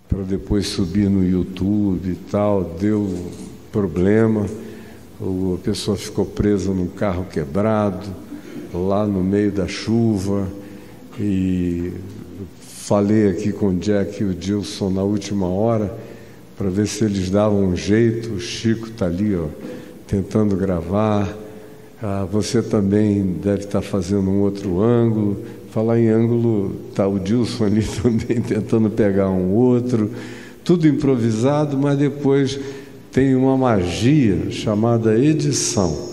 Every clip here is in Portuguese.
para depois subir no YouTube e tal, deu problema, a pessoa ficou presa num carro quebrado, lá no meio da chuva, e falei aqui com o Jack e o Gilson na última hora, para ver se eles davam um jeito. O Chico está ali, ó, tentando gravar. Você também deve estar fazendo um outro ângulo. Falar em ângulo, está o Gilson ali também tentando pegar um outro. Tudo improvisado, mas depois tem uma magia chamada edição,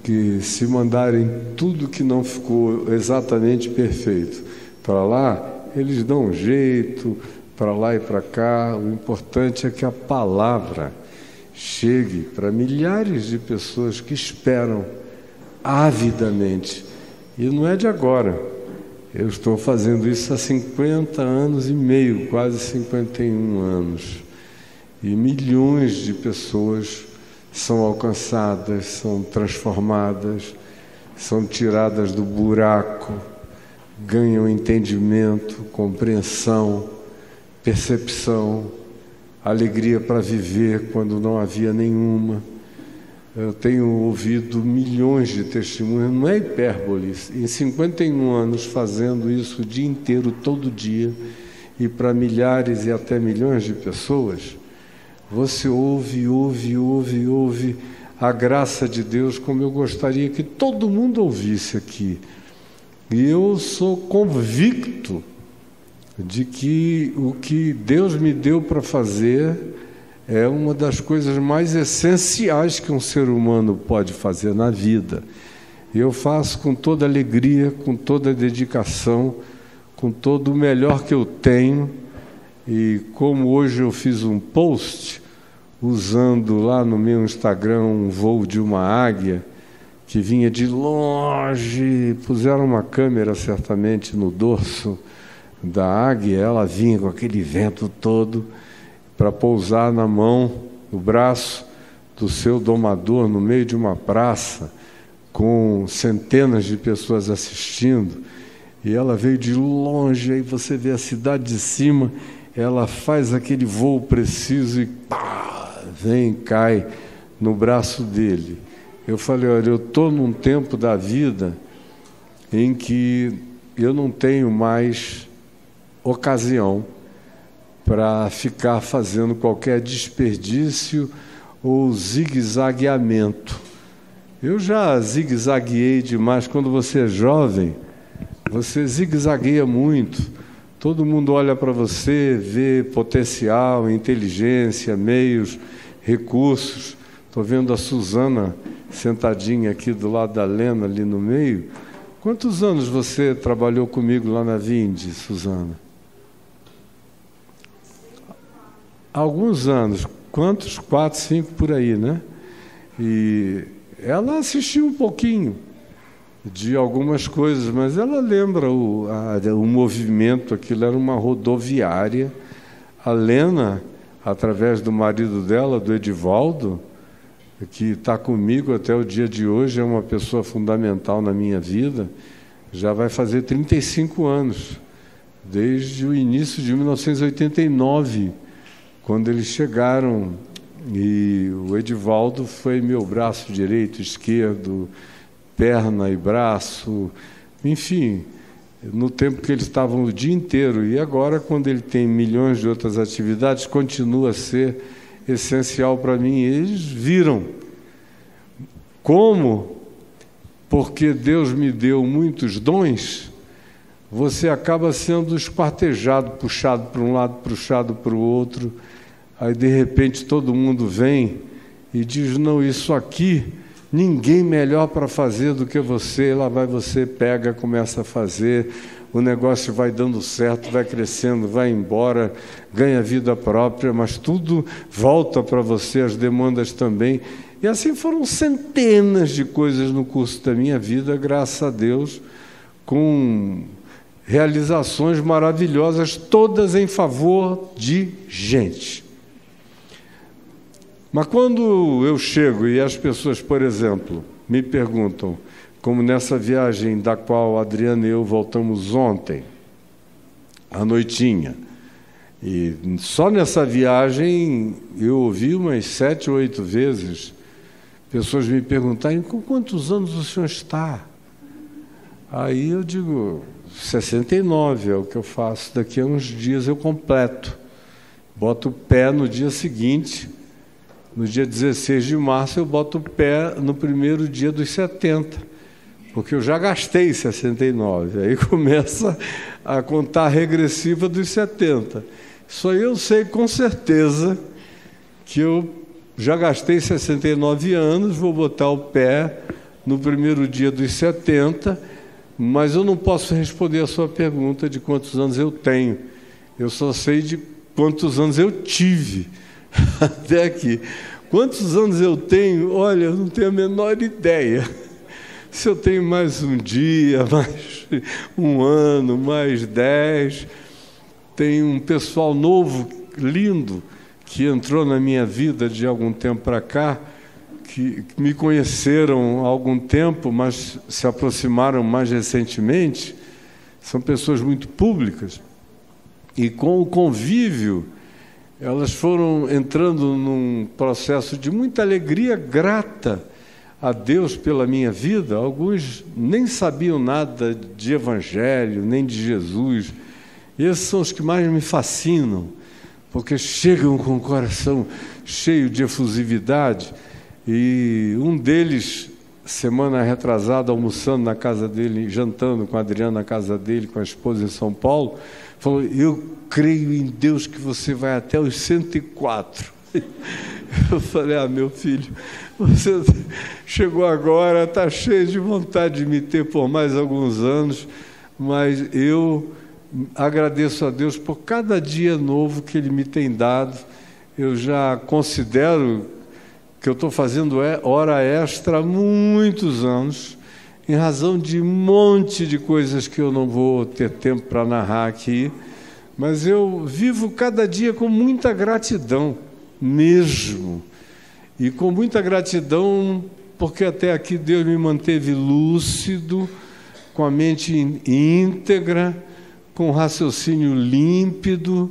que se mandarem tudo que não ficou exatamente perfeito para lá, eles dão um jeito, para lá e para cá. O importante é que a palavra chegue para milhares de pessoas que esperam avidamente. E não é de agora. Eu estou fazendo isso há 50 anos e meio, quase 51 anos. E milhões de pessoas são alcançadas, são transformadas, são tiradas do buraco, ganham entendimento, compreensão, percepção, alegria para viver quando não havia nenhuma. Eu tenho ouvido milhões de testemunhos, não é hipérbole, em 51 anos fazendo isso o dia inteiro, todo dia, e para milhares e até milhões de pessoas, você ouve a graça de Deus como eu gostaria que todo mundo ouvisse aqui. E eu sou convicto de que o que Deus me deu para fazer é uma das coisas mais essenciais que um ser humano pode fazer na vida. Eu faço com toda alegria, com toda dedicação, com todo o melhor que eu tenho. E como hoje eu fiz um post usando lá no meu Instagram um voo de uma águia que vinha de longe, puseram uma câmera certamente no dorso da águia, ela vinha com aquele vento todo para pousar na mão, no braço do seu domador, no meio de uma praça, com centenas de pessoas assistindo, e ela veio de longe, aí você vê a cidade de cima, ela faz aquele voo preciso e pá, vem, cai no braço dele. Eu falei, olha, eu estou num tempo da vida em que eu não tenho mais ocasião para ficar fazendo qualquer desperdício ou zigue-zagueamento. Eu já zigue-zagueei demais. Quando você é jovem, você zigue-zagueia muito. Todo mundo olha para você, vê potencial, inteligência, meios, recursos. Estou vendo a Suzana sentadinha aqui do lado da Lena, ali no meio. Quantos anos você trabalhou comigo lá na Vinde, Suzana? Alguns anos. Quantos? 4, 5 por aí, né? E ela assistiu um pouquinho de algumas coisas, mas ela lembra o movimento. Aquilo era uma rodoviária. A Lena, através do marido dela, do Edivaldo, que está comigo até o dia de hoje, é uma pessoa fundamental na minha vida, já vai fazer 35 anos, desde o início de 1989, quando eles chegaram, e o Edivaldo foi meu braço direito, esquerdo, perna e braço, enfim, no tempo que eles estavam o dia inteiro. E agora, quando ele tem milhões de outras atividades, continua a ser essencial para mim. Eles viram como, porque Deus me deu muitos dons, você acaba sendo esquartejado, puxado para um lado, puxado para o outro. Aí, de repente, todo mundo vem e diz, não, isso aqui, ninguém melhor para fazer do que você. Lá vai você, pega, começa a fazer, o negócio vai dando certo, vai crescendo, vai embora, ganha vida própria, mas tudo volta para você, as demandas também. E assim foram centenas de coisas no curso da minha vida, graças a Deus, com realizações maravilhosas, todas em favor de gente. Mas quando eu chego e as pessoas, por exemplo, me perguntam, como nessa viagem da qual a Adriana e eu voltamos ontem, à noitinha, E só nessa viagem eu ouvi umas 7 ou 8 vezes pessoas me perguntarem: com quantos anos o senhor está? Aí eu digo: 69 é o que eu faço, daqui a uns dias eu completo. Boto o pé no dia seguinte, no dia 16 de março eu boto o pé no primeiro dia dos 70, porque eu já gastei 69, aí começa a contar regressiva dos 70. Só eu sei com certeza que eu já gastei 69 anos, vou botar o pé no primeiro dia dos 70, mas eu não posso responder a sua pergunta de quantos anos eu tenho. Eu só sei de quantos anos eu tive até aqui. Quantos anos eu tenho? Olha, eu não tenho a menor ideia. Se eu tenho mais um dia, mais um ano, mais 10... Tem um pessoal novo, lindo, que entrou na minha vida de algum tempo para cá, que me conheceram há algum tempo, mas se aproximaram mais recentemente. São pessoas muito públicas. E com o convívio, elas foram entrando num processo de muita alegria, grata a Deus pela minha vida. Alguns nem sabiam nada de Evangelho, nem de Jesus. E esses são os que mais me fascinam, porque chegam com o coração cheio de efusividade. E um deles, semana retrasada, almoçando na casa dele, jantando com a Adriana na casa dele, com a esposa em São Paulo, falou: eu creio em Deus que você vai até os 104. Eu falei: ah, meu filho, você chegou agora, está cheio de vontade de me ter por mais alguns anos, mas eu agradeço a Deus por cada dia novo que Ele me tem dado. Eu já considero que eu estou fazendo hora extra há muitos anos, em razão de um monte de coisas que eu não vou ter tempo para narrar aqui, mas eu vivo cada dia com muita gratidão, mesmo. E com muita gratidão, porque até aqui Deus me manteve lúcido, com a mente íntegra, com o raciocínio límpido,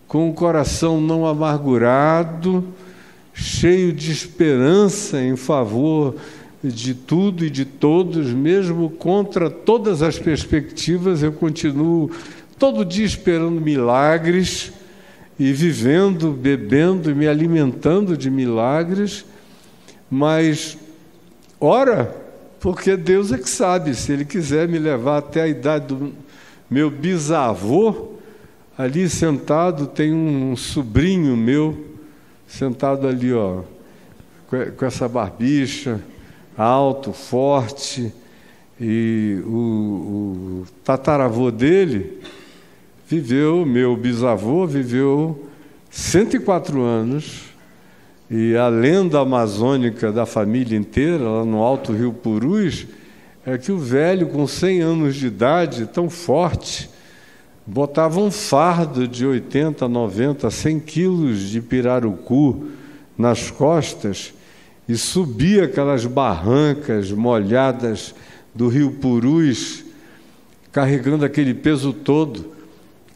com o coração não amargurado, cheio de esperança em favor de tudo e de todos, mesmo contra todas as perspectivas. Eu continuo todo dia esperando milagres e vivendo, bebendo e me alimentando de milagres, mas ora, porque Deus é que sabe, se Ele quiser me levar até a idade do meu bisavô, ali sentado, tem um sobrinho meu, sentado ali, ó, com essa barbicha, alto, forte, e o tataravô dele viveu, meu bisavô viveu 104 anos, e a lenda amazônica da família inteira, lá no Alto Rio Purus, é que o velho, com 100 anos de idade, tão forte, botava um fardo de 80, 90, 100 quilos de pirarucu nas costas e subia aquelas barrancas molhadas do Rio Purus, carregando aquele peso todo.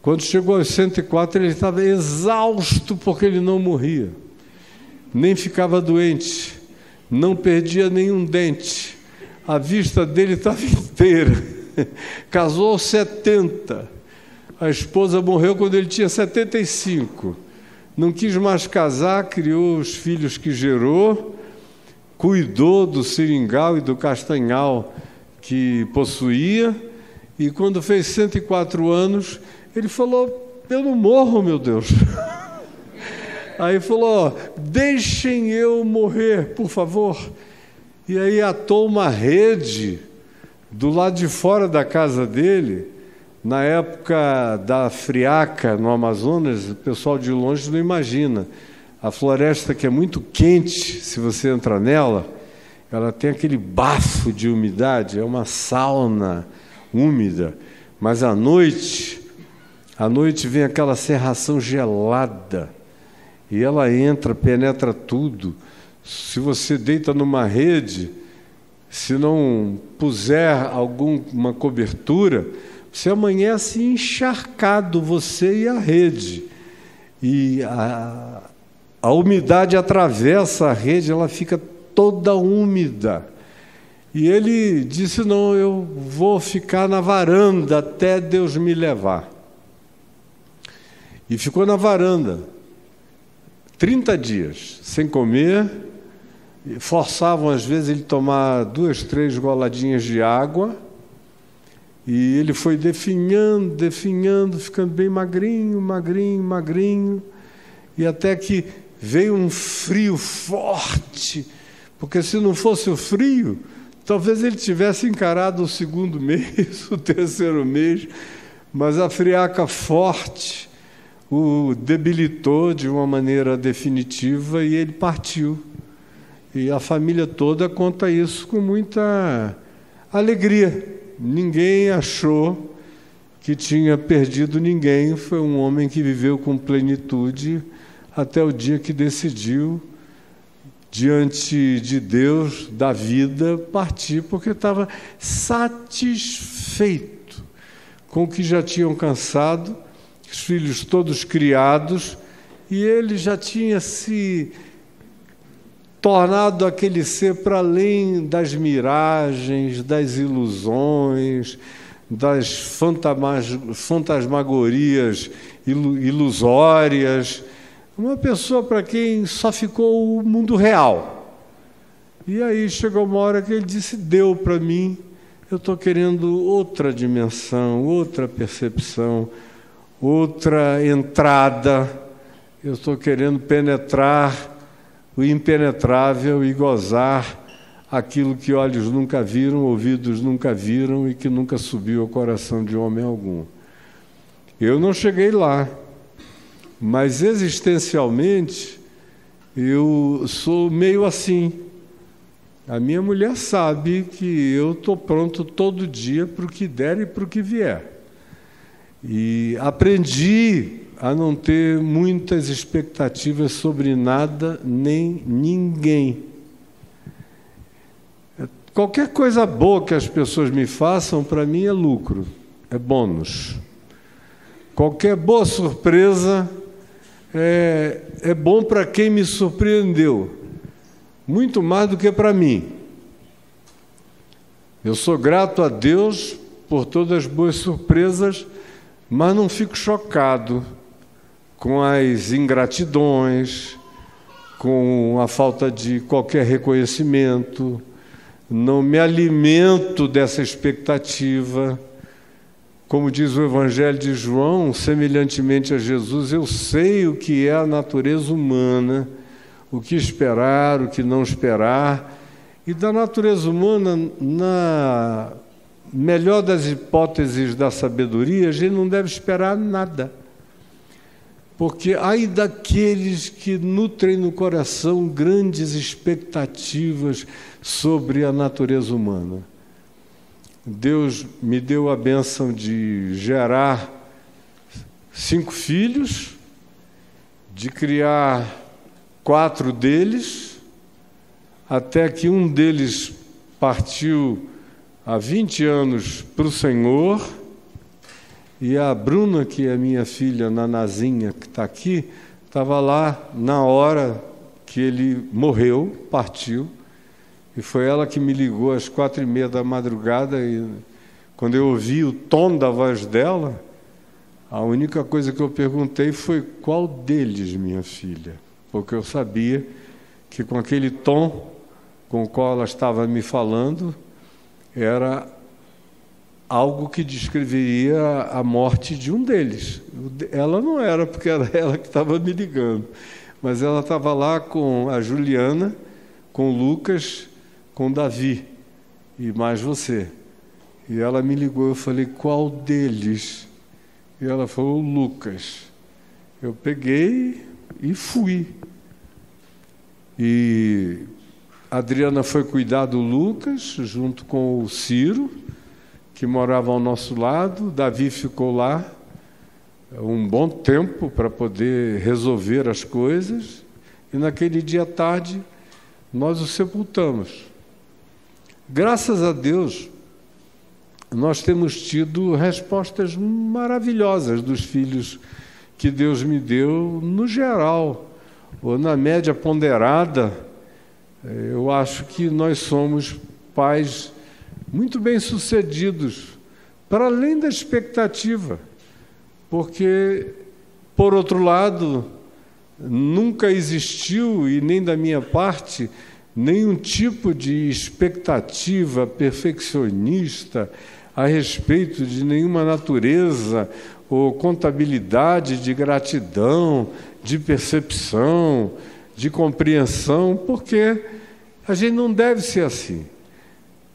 Quando chegou aos 104, ele estava exausto, porque ele não morria, nem ficava doente, não perdia nenhum dente. A vista dele estava inteira. Casou aos 70. A esposa morreu quando ele tinha 75. Não quis mais casar, criou os filhos que gerou, cuidou do seringal e do castanhal que possuía, e quando fez 104 anos, ele falou: eu não morro, meu Deus. Aí falou: deixem eu morrer, por favor. E aí atou uma rede do lado de fora da casa dele. Na época da friaca no Amazonas, o pessoal de longe não imagina. A floresta, que é muito quente, se você entra nela, ela tem aquele bafo de umidade, é uma sauna úmida. Mas à noite vem aquela cerração gelada, e ela entra, penetra tudo. Se você deita numa rede, se não puser alguma cobertura, você amanhece encharcado, você e a rede. e a umidade atravessa a rede, ela fica toda úmida. E ele disse, não, eu vou ficar na varanda até Deus me levar. E ficou na varanda 30 dias, sem comer, forçavam às vezes ele tomar 2, 3 goladinhas de água, e ele foi definhando, ficando bem magrinho, e até que veio um frio forte, porque se não fosse o frio, talvez ele tivesse encarado o 2º mês, o 3º mês, mas a friaca forte o debilitou de uma maneira definitiva e ele partiu. E a família toda conta isso com muita alegria. Ninguém achou que tinha perdido ninguém. Foi um homem que viveu com plenitude até o dia que decidiu, diante de Deus, da vida, partir, porque estava satisfeito com o que já tinham alcançado, os filhos todos criados, e ele já tinha se tornado aquele ser para além das miragens, das ilusões, das fantasmagorias ilusórias, uma pessoa para quem só ficou o mundo real. E aí chegou uma hora que ele disse, deu para mim, eu estou querendo outra dimensão, outra percepção, outra entrada, eu estou querendo penetrar o impenetrável e gozar aquilo que olhos nunca viram, ouvidos nunca viram e que nunca subiu ao coração de homem algum. Eu não cheguei lá, mas existencialmente eu sou meio assim. A minha mulher sabe que eu estou pronto todo dia para o que der e para o que vier. E aprendi a não ter muitas expectativas sobre nada nem ninguém. Qualquer coisa boa que as pessoas me façam, para mim é lucro, é bônus. Qualquer boa surpresa é bom para quem me surpreendeu, muito mais do que para mim. Eu sou grato a Deus por todas as boas surpresas, mas não fico chocado com as ingratidões, com a falta de qualquer reconhecimento, não me alimento dessa expectativa. Como diz o Evangelho de João, semelhantemente a Jesus, eu sei o que é a natureza humana, o que esperar, o que não esperar. E da natureza humana, na melhor das hipóteses da sabedoria, a gente não deve esperar nada. Porque ai daqueles que nutrem no coração grandes expectativas sobre a natureza humana. Deus me deu a bênção de gerar 5 filhos, de criar 4 deles, até que um deles partiu há 20 anos para o Senhor, e a Bruna, que é minha filha, Nanazinha, que está aqui, estava lá na hora que ele morreu, partiu, e foi ela que me ligou às 4h30 da madrugada, e quando eu ouvi o tom da voz dela, a única coisa que eu perguntei foi qual deles, minha filha? Porque eu sabia que com aquele tom com o qual ela estava me falando, era algo que descreveria a morte de um deles. Ela não era, porque era ela que estava me ligando, mas ela estava lá com a Juliana, com o Lucas, com o Davi, e mais você. E ela me ligou, eu falei, qual deles? E ela falou, o Lucas. Eu peguei e fui. E a Adriana foi cuidar do Lucas, junto com o Ciro, que morava ao nosso lado. Davi ficou lá um bom tempo para poder resolver as coisas. E naquele dia à tarde, nós o sepultamos. Graças a Deus, nós temos tido respostas maravilhosas dos filhos que Deus me deu no geral, ou na média ponderada. Eu acho que nós somos pais muito bem-sucedidos, para além da expectativa, porque, por outro lado, nunca existiu, e nem da minha parte, nenhum tipo de expectativa perfeccionista a respeito de nenhuma natureza ou contabilidade de gratidão, de percepção, de compreensão, porque a gente não deve ser assim.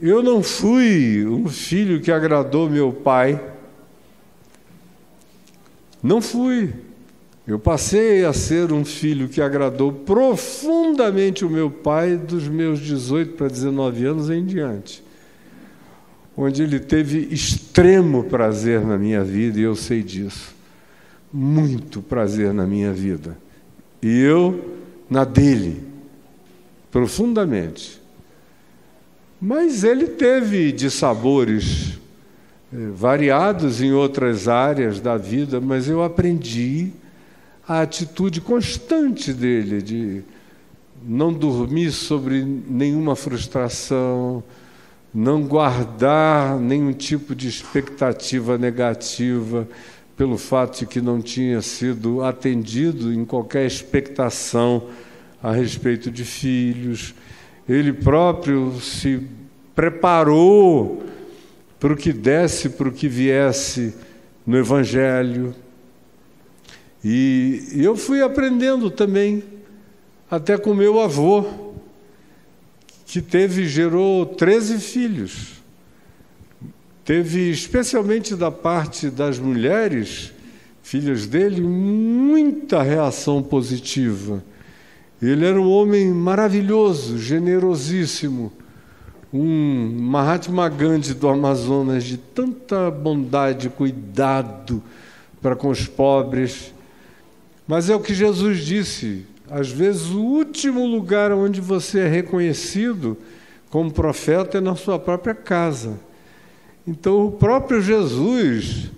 Eu não fui um filho que agradou meu pai. Não fui. Eu passei a ser um filho que agradou profundamente o meu pai dos meus 18 para 19 anos em diante, onde ele teve extremo prazer na minha vida, e eu sei disso. Muito prazer na minha vida. E eu na dele, profundamente. Mas ele teve dissabores variados em outras áreas da vida, mas eu aprendi a atitude constante dele de não dormir sobre nenhuma frustração, não guardar nenhum tipo de expectativa negativa pelo fato de que não tinha sido atendido em qualquer expectação a respeito de filhos. Ele próprio se preparou para o que desse, para o que viesse no Evangelho. E eu fui aprendendo também, até com meu avô, que gerou 13 filhos. Teve, especialmente da parte das mulheres, filhas dele, muita reação positiva. Ele era um homem maravilhoso, generosíssimo, um Mahatma Gandhi do Amazonas, de tanta bondade, cuidado para com os pobres. Mas é o que Jesus disse, às vezes o último lugar onde você é reconhecido como profeta é na sua própria casa. Então o próprio Jesus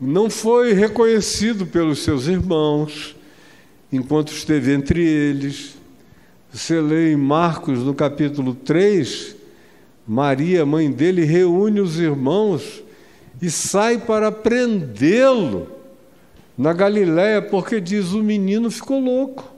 não foi reconhecido pelos seus irmãos, enquanto esteve entre eles. Você lê em Marcos, no capítulo 3, Maria, mãe dele, reúne os irmãos e sai para prendê-lo na Galiléia, porque diz, o menino ficou louco,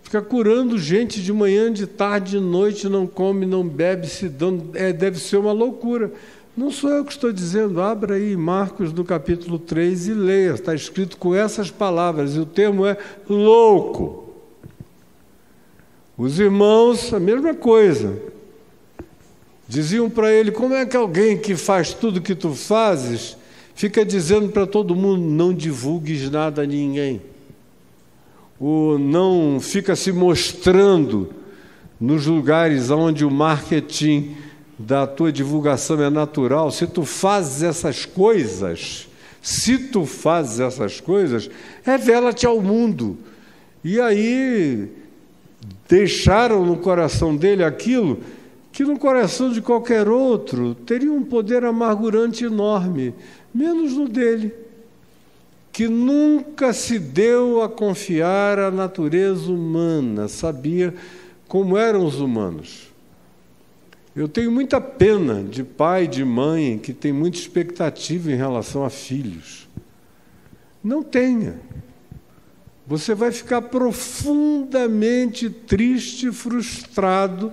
fica curando gente de manhã, de tarde, de noite, não come, não bebe, se dando, deve ser uma loucura. Não sou eu que estou dizendo, abra aí Marcos no capítulo 3 e leia, está escrito com essas palavras, e o termo é louco. Os irmãos, a mesma coisa, diziam para ele, como é que alguém que faz tudo que tu fazes, fica dizendo para todo mundo, não divulgues nada a ninguém, ou não fica se mostrando nos lugares onde o marketing da tua divulgação é natural. Se tu fazes essas coisas, revela-te ao mundo. E aí deixaram no coração dele aquilo que no coração de qualquer outro teria um poder amargurante enorme, menos no dele, que nunca se deu a confiar à natureza humana, sabia como eram os humanos. Eu tenho muita pena de pai e de mãe que tem muita expectativa em relação a filhos. Não tenha. Você vai ficar profundamente triste e frustrado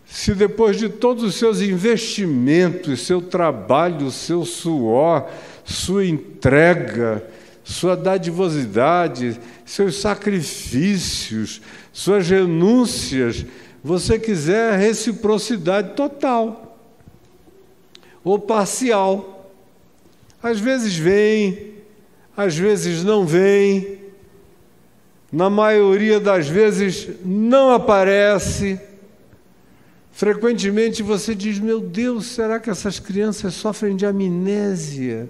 se depois de todos os seus investimentos, seu trabalho, seu suor, sua entrega, sua dadivosidade, seus sacrifícios, suas renúncias, você quiser reciprocidade total ou parcial. Às vezes vem, às vezes não vem, na maioria das vezes não aparece. Frequentemente você diz, meu Deus, será que essas crianças sofrem de amnésia?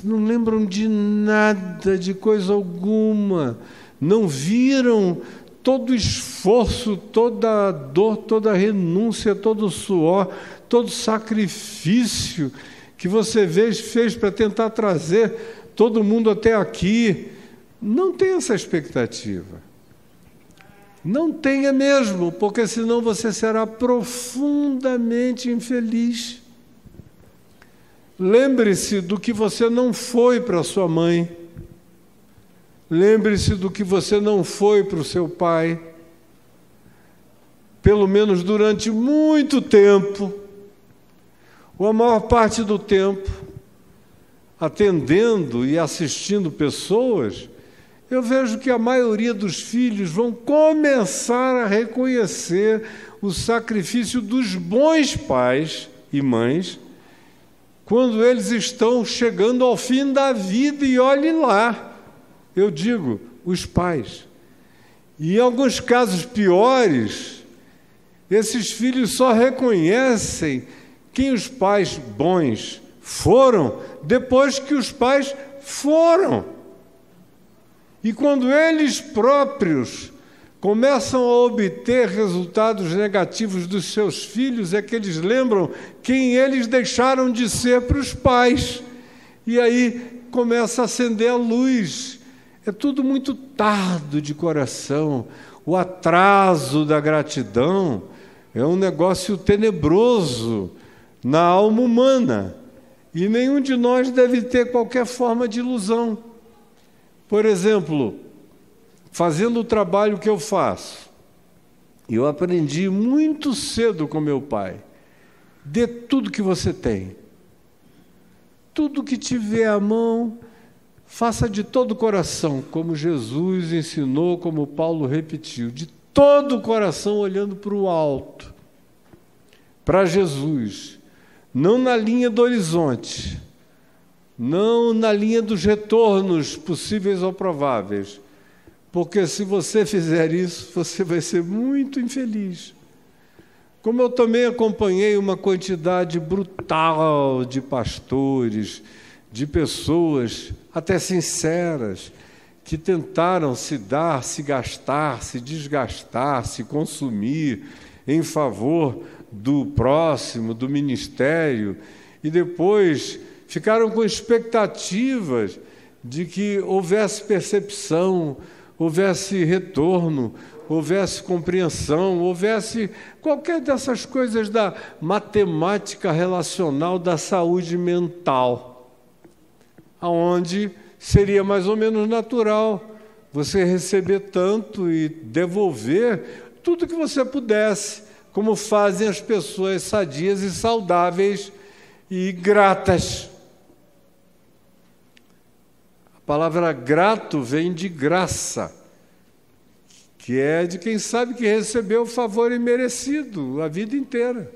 Não lembram de nada, de coisa alguma, não viram todo o esforço, toda a dor, toda a renúncia, todo o suor, todo o sacrifício que você fez para tentar trazer todo mundo até aqui. Não tenha essa expectativa. Não tenha mesmo, porque senão você será profundamente infeliz. Lembre-se do que você não foi para sua mãe. Lembre-se do que você não foi para o seu pai. Pelo menos durante muito tempo, ou a maior parte do tempo, atendendo e assistindo pessoas, eu vejo que a maioria dos filhos vão começar a reconhecer o sacrifício dos bons pais e mães quando eles estão chegando ao fim da vida, e olhe lá, eu digo, os pais. E em alguns casos piores, esses filhos só reconhecem quem os pais bons foram depois que os pais foram. E quando eles próprios começam a obter resultados negativos dos seus filhos, é que eles lembram quem eles deixaram de ser para os pais. E aí começa a acender a luz. É tudo muito tardo de coração. O atraso da gratidão é um negócio tenebroso na alma humana. E nenhum de nós deve ter qualquer forma de ilusão. Por exemplo, fazendo o trabalho que eu faço, eu aprendi muito cedo com meu pai: dê tudo que você tem. Tudo que tiver à mão, faça de todo o coração, como Jesus ensinou, como Paulo repetiu, de todo o coração, olhando para o alto, para Jesus, não na linha do horizonte, não na linha dos retornos possíveis ou prováveis, porque se você fizer isso, você vai ser muito infeliz. Como eu também acompanhei uma quantidade brutal de pastores, de pessoas até sinceras, que tentaram se dar, se gastar, se desgastar, se consumir em favor do próximo, do ministério, e depois ficaram com expectativas de que houvesse percepção, houvesse retorno, houvesse compreensão, houvesse qualquer dessas coisas da matemática relacional da saúde mental, aonde seria mais ou menos natural você receber tanto e devolver tudo que você pudesse, como fazem as pessoas sadias e saudáveis e gratas. A palavra grato vem de graça, que é de quem sabe que recebeu o favor imerecido a vida inteira.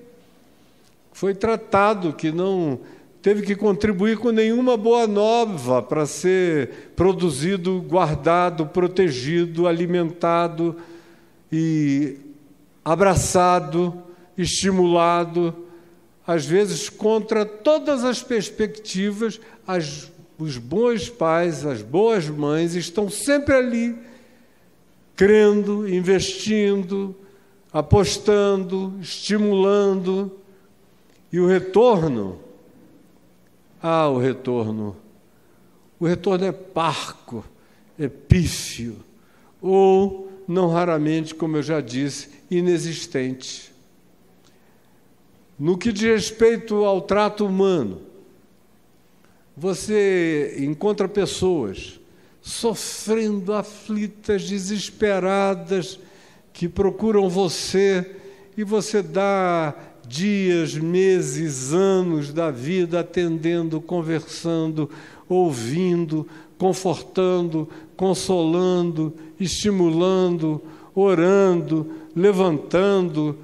Foi tratado, que não teve que contribuir com nenhuma boa nova para ser produzido, guardado, protegido, alimentado e abraçado, estimulado, às vezes contra todas as perspectivas. Os bons pais, as boas mães estão sempre ali, crendo, investindo, apostando, estimulando. E o retorno? O retorno é parco, é pífio, ou, não raramente, como eu já disse, inexistente. No que diz respeito ao trato humano, você encontra pessoas sofrendo, aflitas, desesperadas, que procuram você, e você dá dias, meses, anos da vida atendendo, conversando, ouvindo, confortando, consolando, estimulando, orando, levantando,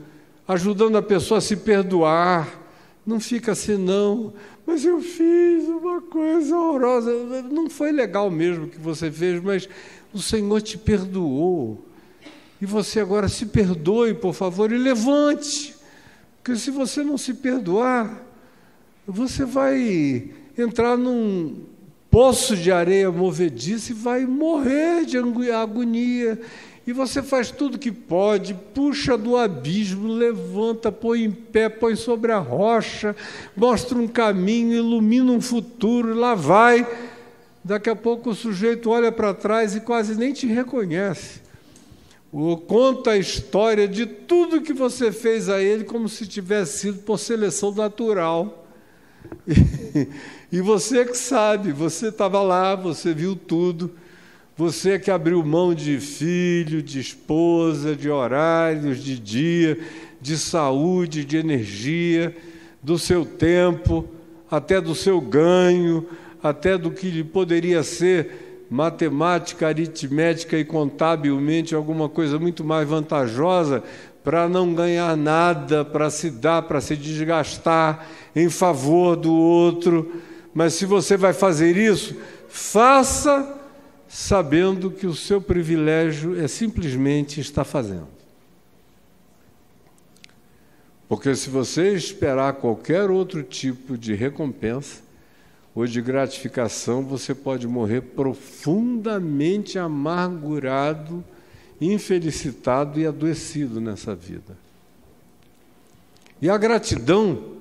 ajudando a pessoa a se perdoar. Não fica assim, não, mas eu fiz uma coisa horrorosa. Não foi legal mesmo o que você fez, mas o Senhor te perdoou. E você agora se perdoe, por favor, e levante. Porque se você não se perdoar, você vai entrar num poço de areia movediça e vai morrer de agonia. E você faz tudo que pode, puxa do abismo, levanta, põe em pé, põe sobre a rocha, mostra um caminho, ilumina um futuro, lá vai. Daqui a pouco o sujeito olha para trás e quase nem te reconhece. Ou conta a história de tudo que você fez a ele como se tivesse sido por seleção natural. E você que sabe, você estava lá, você viu tudo, você que abriu mão de filho, de esposa, de horários, de dia, de saúde, de energia, do seu tempo, até do seu ganho, até do que poderia ser matemática, aritmética e contabilmente alguma coisa muito mais vantajosa para não ganhar nada, para se dar, para se desgastar em favor do outro. Mas se você vai fazer isso, faça sabendo que o seu privilégio é simplesmente estar fazendo. Porque se você esperar qualquer outro tipo de recompensa ou de gratificação, você pode morrer profundamente amargurado, infelicitado e adoecido nessa vida. E a gratidão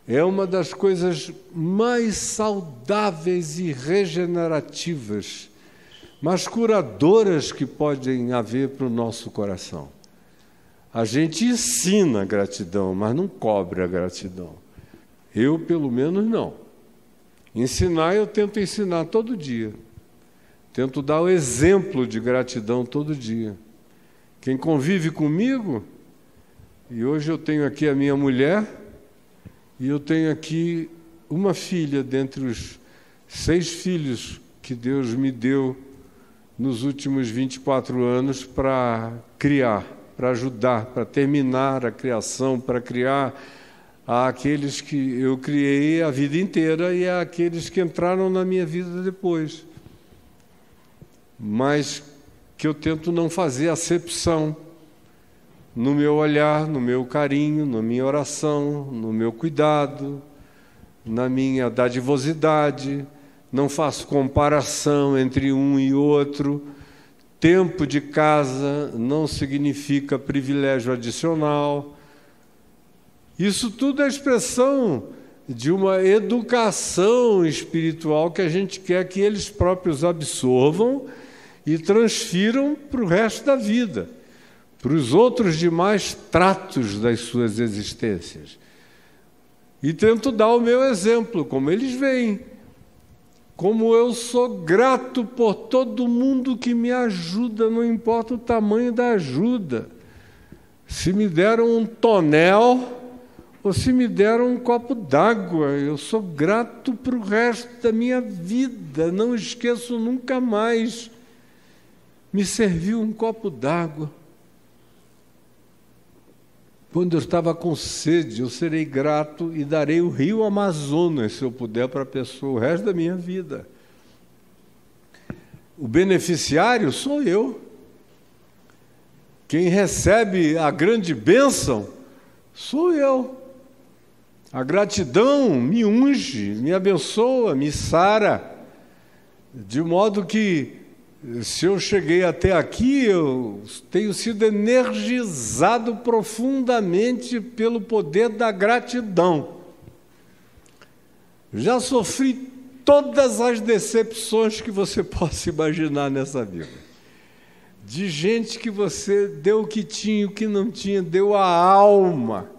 é uma das coisas mais saudáveis e regenerativas, mais curadoras que podem haver para o nosso coração. A gente ensina a gratidão, mas não cobra a gratidão. Eu, pelo menos, não. Ensinar, eu tento ensinar todo dia. Tento dar o exemplo de gratidão todo dia. Quem convive comigo, e hoje eu tenho aqui a minha mulher, e eu tenho aqui uma filha dentre os 6 filhos que Deus me deu nos últimos 24 anos para criar, para ajudar, para terminar a criação, para criar àqueles que eu criei a vida inteira e àqueles que entraram na minha vida depois. Mas que eu tento não fazer acepção no meu olhar, no meu carinho, na minha oração, no meu cuidado, na minha dadivosidade, não faço comparação entre um e outro. Tempo de casa não significa privilégio adicional. Isso tudo é expressão de uma educação espiritual que a gente quer que eles próprios absorvam e transfiram para o resto da vida, para os outros demais tratos das suas existências. E tento dar o meu exemplo, como eles veem, como eu sou grato por todo mundo que me ajuda, não importa o tamanho da ajuda. Se me deram um tonel ou se me deram um copo d'água, eu sou grato para o resto da minha vida, não esqueço nunca mais. Me serviu um copo d'água. Quando eu estava com sede, eu serei grato e darei o rio Amazonas, se eu puder, para a pessoa o resto da minha vida. O beneficiário sou eu. Quem recebe a grande bênção sou eu. A gratidão me unge, me abençoa, me sara, de modo que, se eu cheguei até aqui, eu tenho sido energizado profundamente pelo poder da gratidão. Já sofri todas as decepções que você possa imaginar nessa vida. De gente que você deu o que tinha, o que não tinha, deu a alma.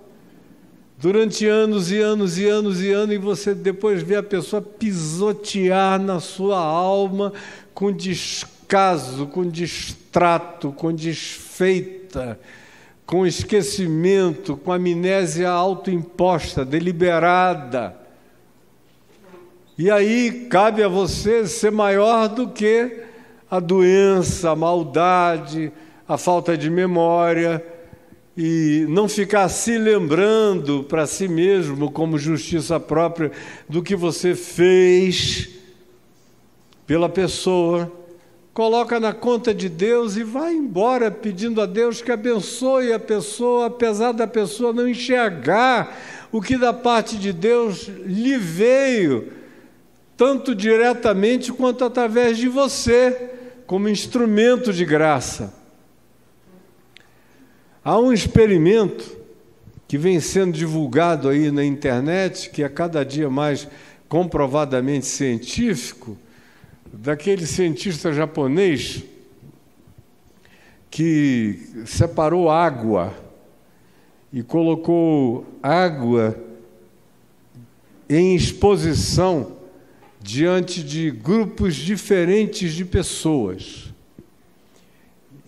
Durante anos e anos e anos e anos, e você depois vê a pessoa pisotear na sua alma com descaso, com distrato, com desfeita, com esquecimento, com amnésia autoimposta, deliberada. E aí cabe a você ser maior do que a doença, a maldade, a falta de memória, e não ficar se lembrando para si mesmo, como justiça própria, do que você fez pela pessoa. Coloca na conta de Deus e vai embora pedindo a Deus que abençoe a pessoa, apesar da pessoa não enxergar o que da parte de Deus lhe veio, tanto diretamente quanto através de você, como instrumento de graça. Há um experimento que vem sendo divulgado aí na internet, que é cada dia mais comprovadamente científico, daquele cientista japonês que separou água e colocou água em exposição diante de grupos diferentes de pessoas.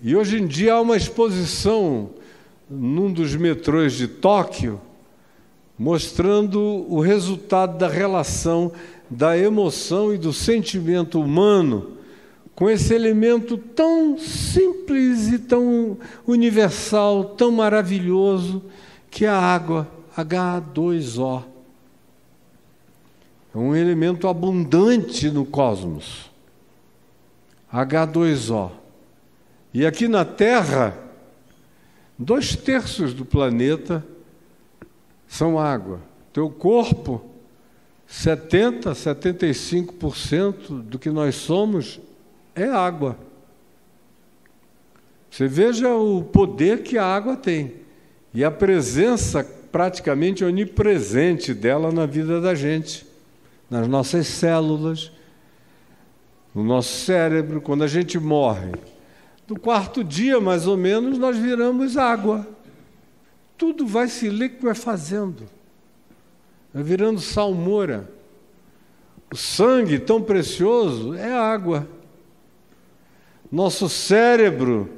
E hoje em dia há uma exposição num dos metrôs de Tóquio, mostrando o resultado da relação da emoção e do sentimento humano com esse elemento tão simples e tão universal, tão maravilhoso, que é a água, H2O. É um elemento abundante no cosmos, H2O. E aqui na Terra, 2/3 do planeta são água. Teu corpo, 75% do que nós somos é água. Você veja o poder que a água tem e a presença praticamente onipresente dela na vida da gente, nas nossas células, no nosso cérebro. Quando a gente morre, no 4º dia, mais ou menos, nós viramos água. Tudo vai se liquefazendo, vai virando salmoura. O sangue tão precioso é água. Nosso cérebro,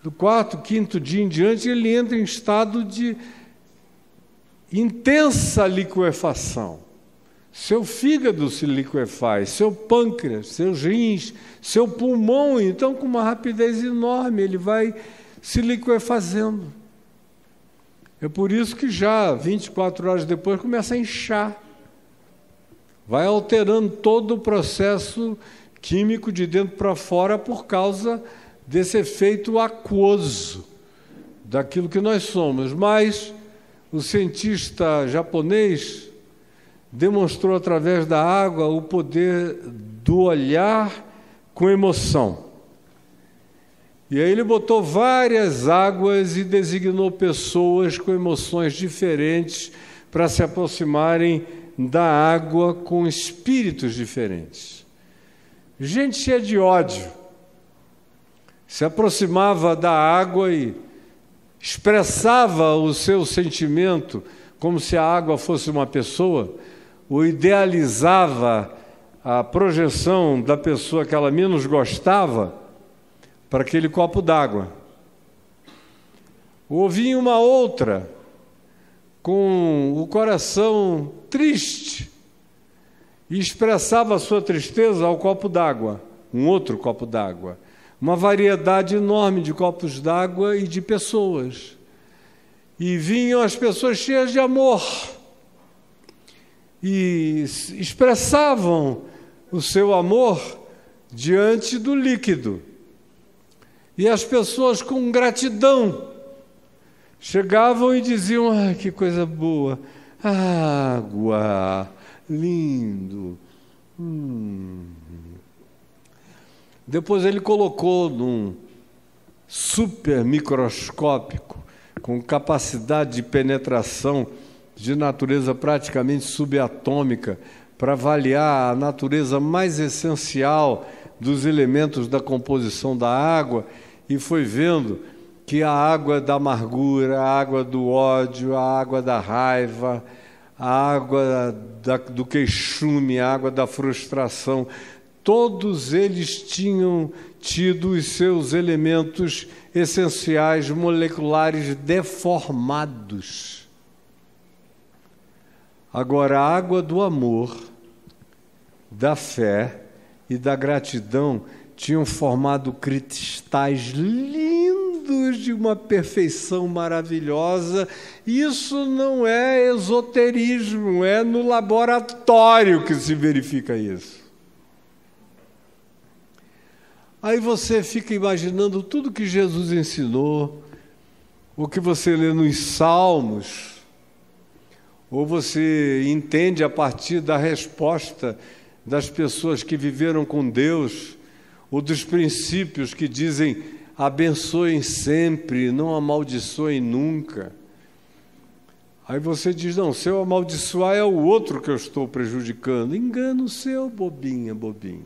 do 4º, 5º dia em diante, ele entra em estado de intensa liquefação. Seu fígado se liquefaz, seu pâncreas, seus rins, seu pulmão, então, com uma rapidez enorme, ele vai se liquefazendo. É por isso que já 24 horas depois começa a inchar. Vai alterando todo o processo químico de dentro para fora por causa desse efeito aquoso daquilo que nós somos. Mas o cientista japonês demonstrou através da água o poder do olhar com emoção. E aí ele botou várias águas e designou pessoas com emoções diferentes para se aproximarem da água com espíritos diferentes. Gente cheia de ódio se aproximava da água e expressava o seu sentimento como se a água fosse uma pessoa, ou idealizava a projeção da pessoa que ela menos gostava para aquele copo d'água. Ou vinha uma outra com o coração triste e expressava a sua tristeza ao copo d'água, um outro copo d'água. Uma variedade enorme de copos d'água e de pessoas. E vinham as pessoas cheias de amor e expressavam o seu amor diante do líquido. E as pessoas com gratidão chegavam e diziam: ah, que coisa boa, água, lindo. Depois ele colocou num super microscópico, com capacidade de penetração de natureza praticamente subatômica, para avaliar a natureza mais essencial dos elementos da composição da água, e foi vendo que a água da amargura, a água do ódio, a água da raiva, a água do queixume, a água da frustração, todos eles tinham tido os seus elementos essenciais moleculares deformados. Agora, a água do amor, da fé e da gratidão tinham formado cristais lindos de uma perfeição maravilhosa. Isso não é esoterismo, é no laboratório que se verifica isso. Aí você fica imaginando tudo que Jesus ensinou, o que você lê nos Salmos, ou você entende a partir da resposta das pessoas que viveram com Deus, ou dos princípios que dizem: abençoem sempre, não amaldiçoem nunca. Aí você diz: não, se eu amaldiçoar é o outro que eu estou prejudicando. Engano seu, bobinha, bobinho.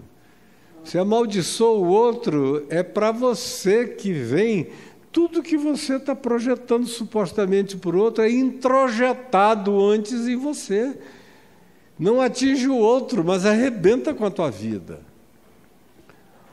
Se amaldiçoa o outro, é para você que vem. Tudo que você está projetando supostamente por outro é introjetado antes em você. Não atinge o outro, mas arrebenta com a tua vida.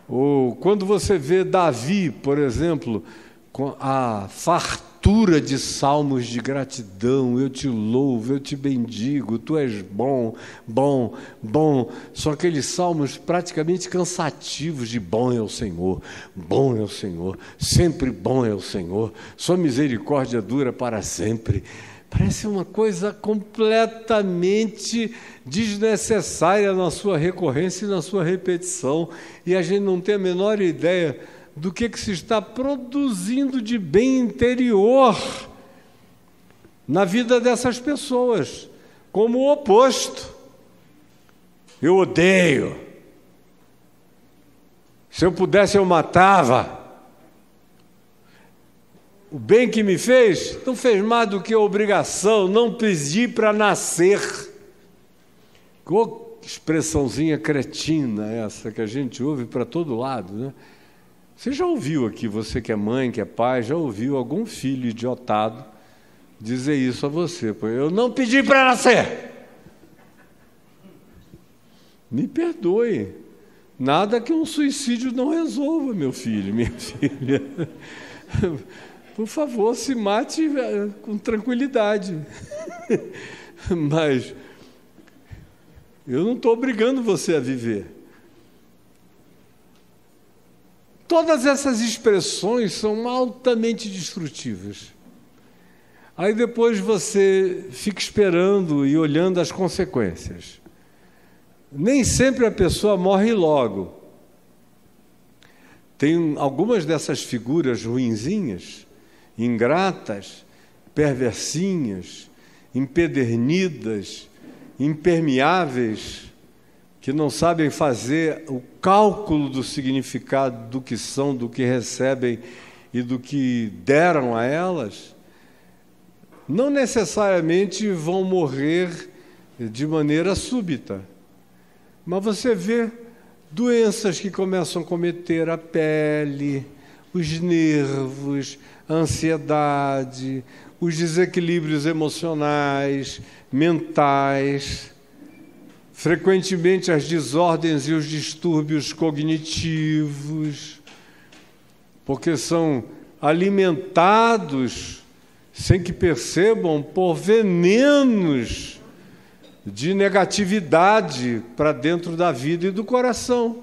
Ou quando você vê Davi, por exemplo, com a fartura de salmos de gratidão, eu te louvo, eu te bendigo, tu és bom, bom, bom. São aqueles salmos praticamente cansativos de bom é o Senhor, sempre bom é o Senhor, sua misericórdia dura para sempre. Parece uma coisa completamente desnecessária na sua recorrência e na sua repetição, e a gente não tem a menor ideia do que se está produzindo de bem interior na vida dessas pessoas, como o oposto. Eu odeio. Se eu pudesse, eu matava. O bem que me fez, não fez mais do que obrigação, não pedi para nascer. Que expressãozinha cretina essa que a gente ouve para todo lado, né? Você já ouviu aqui, você que é mãe, que é pai, já ouviu algum filho idiotado dizer isso a você? Eu não pedi para nascer. Me perdoe. Nada que um suicídio não resolva, meu filho, minha filha. Por favor, se mate com tranquilidade. Mas eu não estou obrigando você a viver. Todas essas expressões são altamente destrutivas. Aí depois você fica esperando e olhando as consequências. Nem sempre a pessoa morre logo. Tem algumas dessas figuras ruinzinhas, ingratas, perversinhas, empedernidas, impermeáveis, que não sabem fazer o cálculo do significado do que são, do que recebem e do que deram a elas, não necessariamente vão morrer de maneira súbita. Mas você vê doenças que começam a cometer a pele, os nervos, a ansiedade, os desequilíbrios emocionais, mentais, frequentemente as desordens e os distúrbios cognitivos, porque são alimentados, sem que percebam, por venenos de negatividade para dentro da vida e do coração.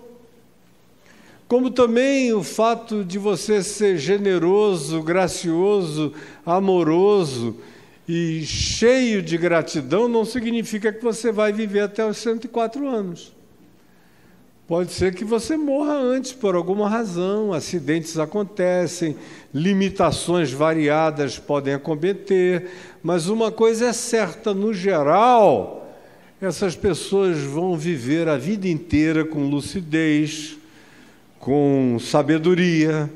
Como também o fato de você ser generoso, gracioso, amoroso e cheio de gratidão não significa que você vai viver até os 104 anos. Pode ser que você morra antes por alguma razão, acidentes acontecem, limitações variadas podem acometer, mas uma coisa é certa, no geral, essas pessoas vão viver a vida inteira com lucidez, com sabedoria,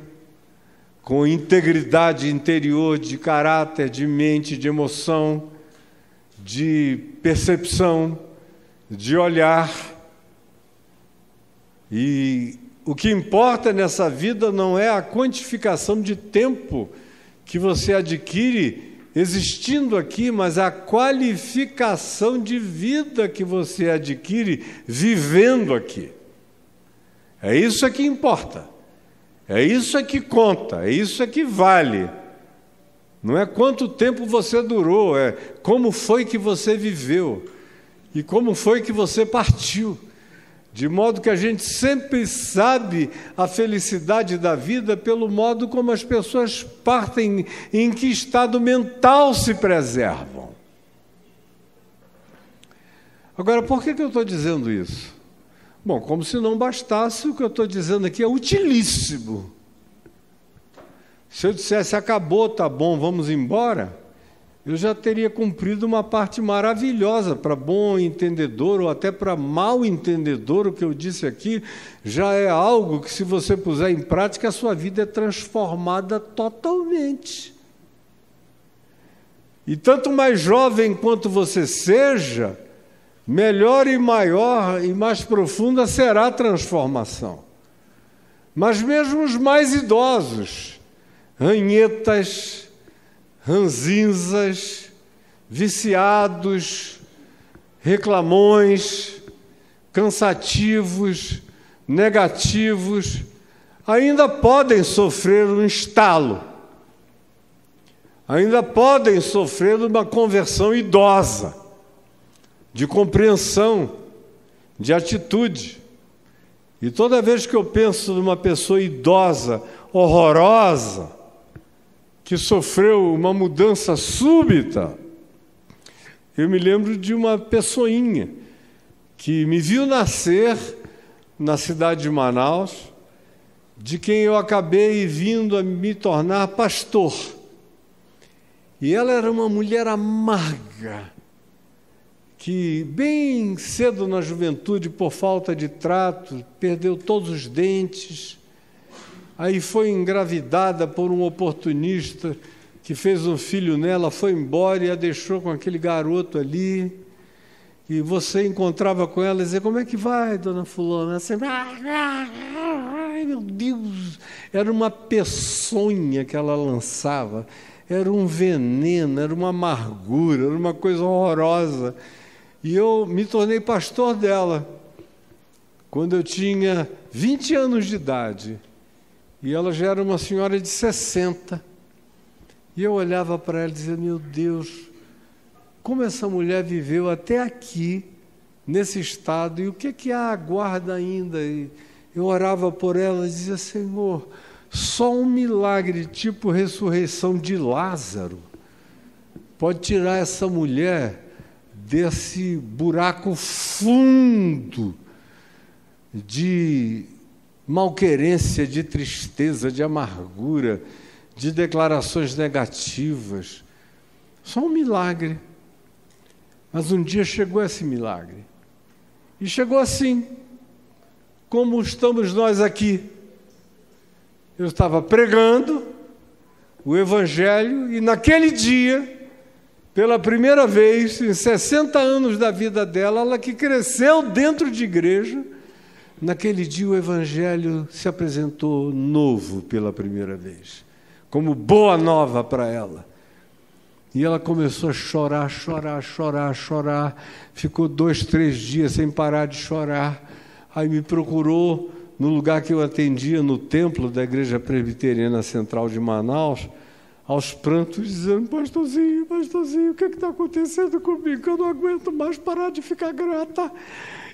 com integridade interior de caráter, de mente, de emoção, de percepção, de olhar. E o que importa nessa vida não é a quantificação de tempo que você adquire existindo aqui, mas a qualificação de vida que você adquire vivendo aqui. É isso que importa. É isso que conta, é isso que vale. Não é quanto tempo você durou, é como foi que você viveu e como foi que você partiu. De modo que a gente sempre sabe a felicidade da vida pelo modo como as pessoas partem, em que estado mental se preservam. Agora, por que eu estou dizendo isso? Bom, como se não bastasse, o que eu estou dizendo aqui é utilíssimo. Se eu dissesse, acabou, tá bom, vamos embora, eu já teria cumprido uma parte maravilhosa. Para bom entendedor ou até para mal entendedor, o que eu disse aqui já é algo que, se você puser em prática, a sua vida é transformada totalmente. E tanto mais jovem quanto você seja, melhor e maior e mais profunda será a transformação. Mas mesmo os mais idosos, ranhetas, ranzinzas, viciados, reclamões, cansativos, negativos, ainda podem sofrer um estalo, ainda podem sofrer uma conversão idosa, de compreensão, de atitude. E toda vez que eu penso numa pessoa idosa, horrorosa, que sofreu uma mudança súbita, eu me lembro de uma pessoinha que me viu nascer na cidade de Manaus, de quem eu acabei vindo a me tornar pastor. E ela era uma mulher amarga, que bem cedo na juventude, por falta de trato, perdeu todos os dentes, aí foi engravidada por um oportunista que fez um filho nela, foi embora e a deixou com aquele garoto ali, e você encontrava com ela e dizia: como é que vai, dona fulana? Você, ai, meu Deus, era uma peçonha que ela lançava, era um veneno, era uma amargura, era uma coisa horrorosa. E eu me tornei pastor dela quando eu tinha 20 anos de idade. E ela já era uma senhora de 60. E eu olhava para ela e dizia: meu Deus, como essa mulher viveu até aqui, nesse estado, e o que a aguarda ainda? E eu orava por ela e dizia: Senhor, só um milagre tipo ressurreição de Lázaro pode tirar essa mulher desse buraco fundo de malquerência, de tristeza, de amargura, de declarações negativas. Só um milagre. Mas um dia chegou esse milagre. E chegou assim, como estamos nós aqui. Eu estava pregando o Evangelho e naquele dia, pela primeira vez em 60 anos da vida dela, ela que cresceu dentro de igreja, naquele dia o Evangelho se apresentou novo pela primeira vez, como boa nova para ela. E ela começou a chorar, ficou 2, 3 dias sem parar de chorar. Aí me procurou no lugar que eu atendia, no templo da Igreja Presbiteriana Central de Manaus, aos prantos, dizendo: pastorzinho, o que está acontecendo comigo? Eu não aguento mais parar de ficar grata.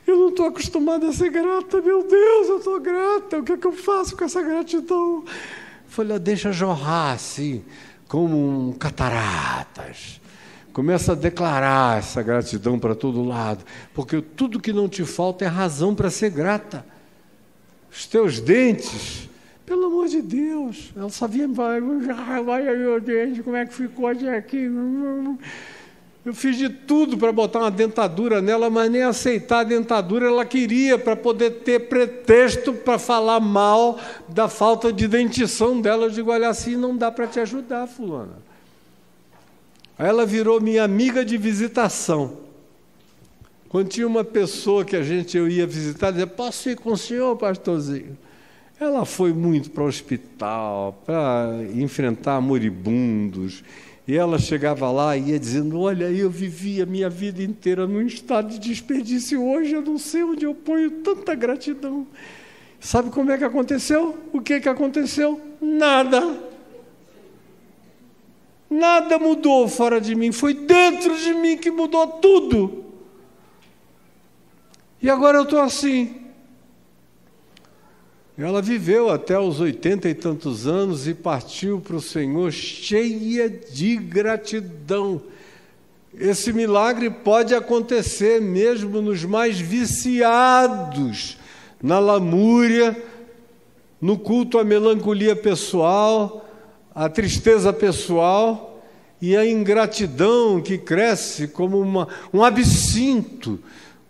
Eu não estou acostumada a ser grata. Meu Deus, eu estou grata. O que eu faço com essa gratidão? Eu falei: deixa jorrar assim, como cataratas. Começa a declarar essa gratidão para todo lado, porque tudo que não te falta é razão para ser grata. Os teus dentes, pelo amor de Deus, ela sabia, vai meu dente, como é que ficou aqui? Eu fiz de tudo para botar uma dentadura nela, mas nem aceitar a dentadura ela queria, para poder ter pretexto para falar mal da falta de dentição dela. Eu digo: olha, assim não dá para te ajudar, fulana. Aí ela virou minha amiga de visitação. Quando tinha uma pessoa que eu ia visitar, dizia: posso ir com o senhor, pastorzinho? Ela foi muito para o hospital, para enfrentar moribundos. E ela chegava lá e ia dizendo: olha, eu vivi a minha vida inteira num estado de desperdício. Hoje eu não sei onde eu ponho tanta gratidão. Sabe como é que aconteceu? O que aconteceu? Nada. Nada mudou fora de mim. Foi dentro de mim que mudou tudo. E agora eu estou assim. Ela viveu até os 80 e tantos anos e partiu para o Senhor cheia de gratidão. Esse milagre pode acontecer mesmo nos mais viciados, na lamúria, no culto à melancolia pessoal, à tristeza pessoal e à ingratidão que cresce como um absinto,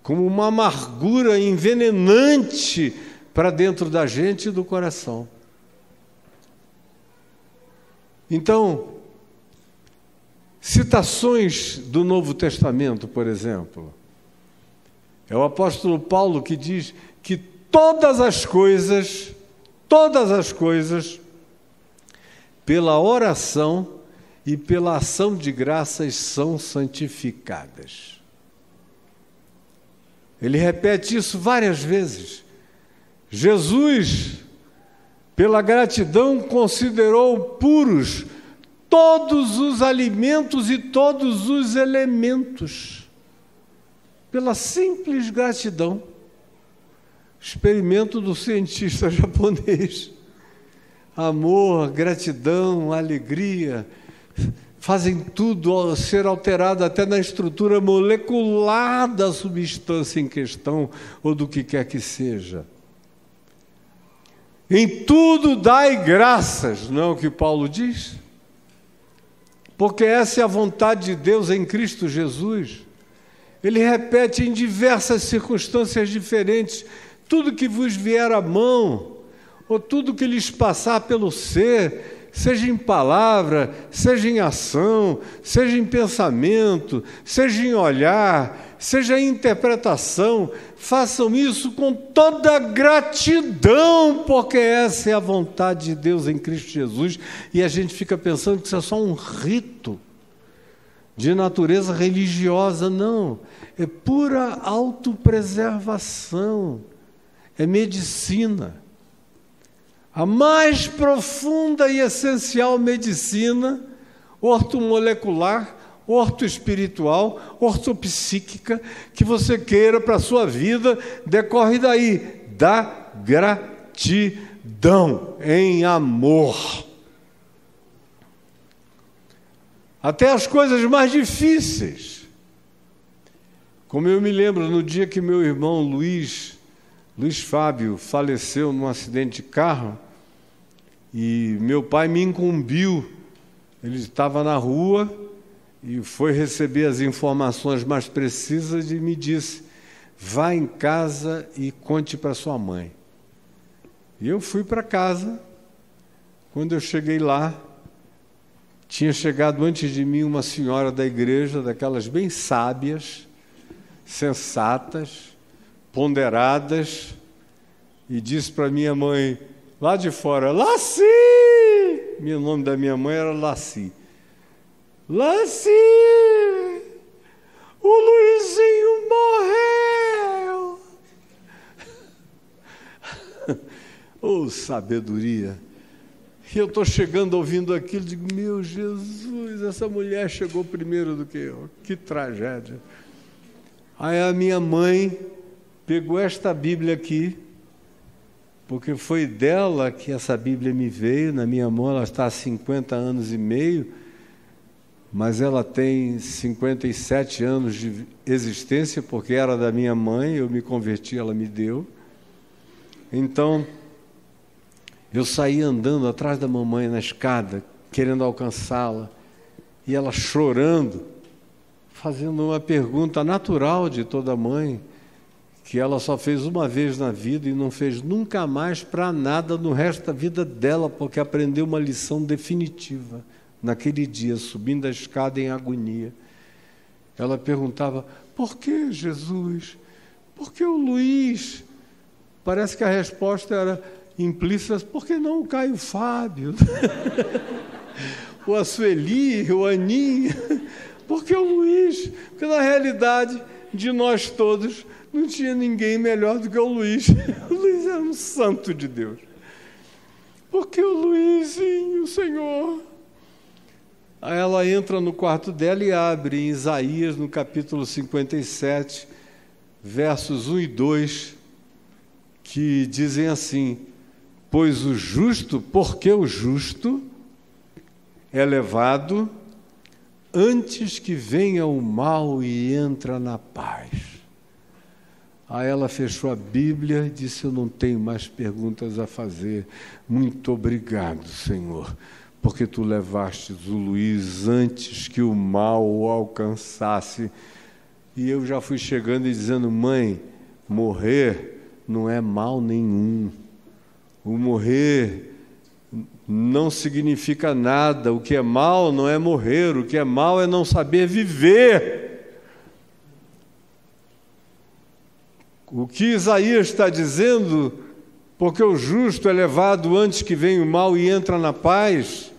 como uma amargura envenenante para dentro da gente e do coração. Então, citações do Novo Testamento, por exemplo. É o apóstolo Paulo que diz que todas as coisas, pela oração e pela ação de graças são santificadas. Ele repete isso várias vezes. Jesus, pela gratidão, considerou puros todos os alimentos e todos os elementos. Pela simples gratidão. Experimento do cientista japonês. Amor, gratidão, alegria, fazem tudo ser alterado até na estrutura molecular da substância em questão, ou do que quer que seja. Em tudo dai graças, não é o que Paulo diz? Porque essa é a vontade de Deus em Cristo Jesus. Ele repete em diversas circunstâncias diferentes: tudo que vos vier à mão, ou tudo que lhes passar pelo ser, seja em palavra, seja em ação, seja em pensamento, seja em olhar, seja em interpretação, façam isso com toda gratidão, porque essa é a vontade de Deus em Cristo Jesus. E a gente fica pensando que isso é só um rito de natureza religiosa. Não, é pura autopreservação, é medicina. A mais profunda e essencial medicina, ortomolecular, ortoespiritual, ortopsíquica, que você queira para a sua vida, decorre daí, da gratidão, em amor. Até as coisas mais difíceis. Como eu me lembro, no dia que meu irmão Luiz Fábio faleceu num acidente de carro, e meu pai me incumbiu, ele estava na rua e foi receber as informações mais precisas e me disse: vá em casa e conte para sua mãe. E eu fui para casa. Quando eu cheguei lá, tinha chegado antes de mim uma senhora da igreja, daquelas bem sábias, sensatas, ponderadas, e disse para minha mãe, lá de fora: Laci! O nome da minha mãe era Laci. Laci! O Luizinho morreu! Oh, sabedoria! E eu estou chegando ouvindo aquilo, digo: meu Jesus, essa mulher chegou primeiro do que eu. Que tragédia! Aí a minha mãe pegou esta Bíblia aqui, porque foi dela que essa Bíblia me veio. Na minha mão ela está há 50 anos e meio, mas ela tem 57 anos de existência, porque era da minha mãe, eu me converti, ela me deu. Então, eu saí andando atrás da mamãe na escada, querendo alcançá-la, e ela chorando, fazendo uma pergunta natural de toda mãe, que ela só fez uma vez na vida e não fez nunca mais para nada no resto da vida dela, porque aprendeu uma lição definitiva naquele dia, subindo a escada em agonia. Ela perguntava: por que Jesus? Por que o Luiz? Parece que a resposta era implícita: por que não o Caio Fábio? O Sueli, o Aninha? Por que o Luiz? Porque na realidade, de nós todos, não tinha ninguém melhor do que o Luiz. O Luiz era um santo de Deus. Porque o Luizinho, Senhor. Aí ela entra no quarto dela e abre em Isaías, no capítulo 57, versos 1 e 2, que dizem assim: pois o justo, porque o justo é levado antes que venha o mal e entra na paz. Aí ela fechou a Bíblia e disse: eu não tenho mais perguntas a fazer. Muito obrigado, Senhor, porque Tu levastes o Luiz antes que o mal o alcançasse. E eu já fui chegando e dizendo: mãe, morrer não é mal nenhum. O morrer não significa nada. O que é mal não é morrer, o que é mal é não saber viver. O que Isaías está dizendo, porque o justo é levado antes que venha o mal e entra na paz,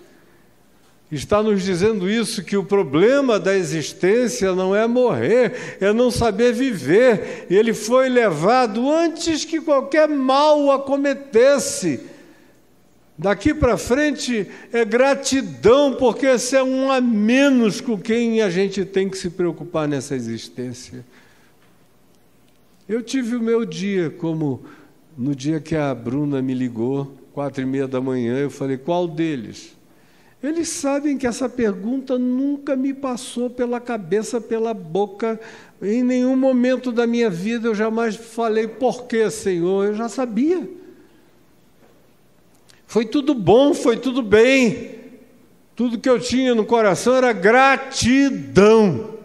está nos dizendo isso, que o problema da existência não é morrer, é não saber viver. Ele foi levado antes que qualquer mal o acometesse. Daqui para frente é gratidão, porque esse é um a menos com quem a gente tem que se preocupar nessa existência. Eu tive o meu dia, como no dia que a Bruna me ligou, 4h30 da manhã, eu falei, qual deles? Eles sabem que essa pergunta nunca me passou pela cabeça, pela boca, em nenhum momento da minha vida eu jamais falei, por quê, Senhor? Eu já sabia. Foi tudo bom, foi tudo bem. Tudo que eu tinha no coração era gratidão.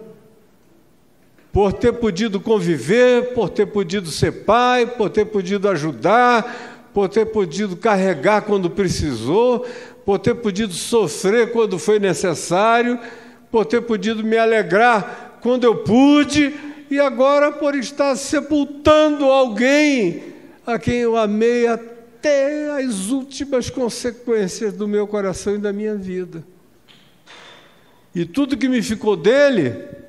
Por ter podido conviver, por ter podido ser pai, por ter podido ajudar, por ter podido carregar quando precisou, por ter podido sofrer quando foi necessário, por ter podido me alegrar quando eu pude, e agora por estar sepultando alguém a quem eu amei até as últimas consequências do meu coração e da minha vida. E tudo que me ficou dele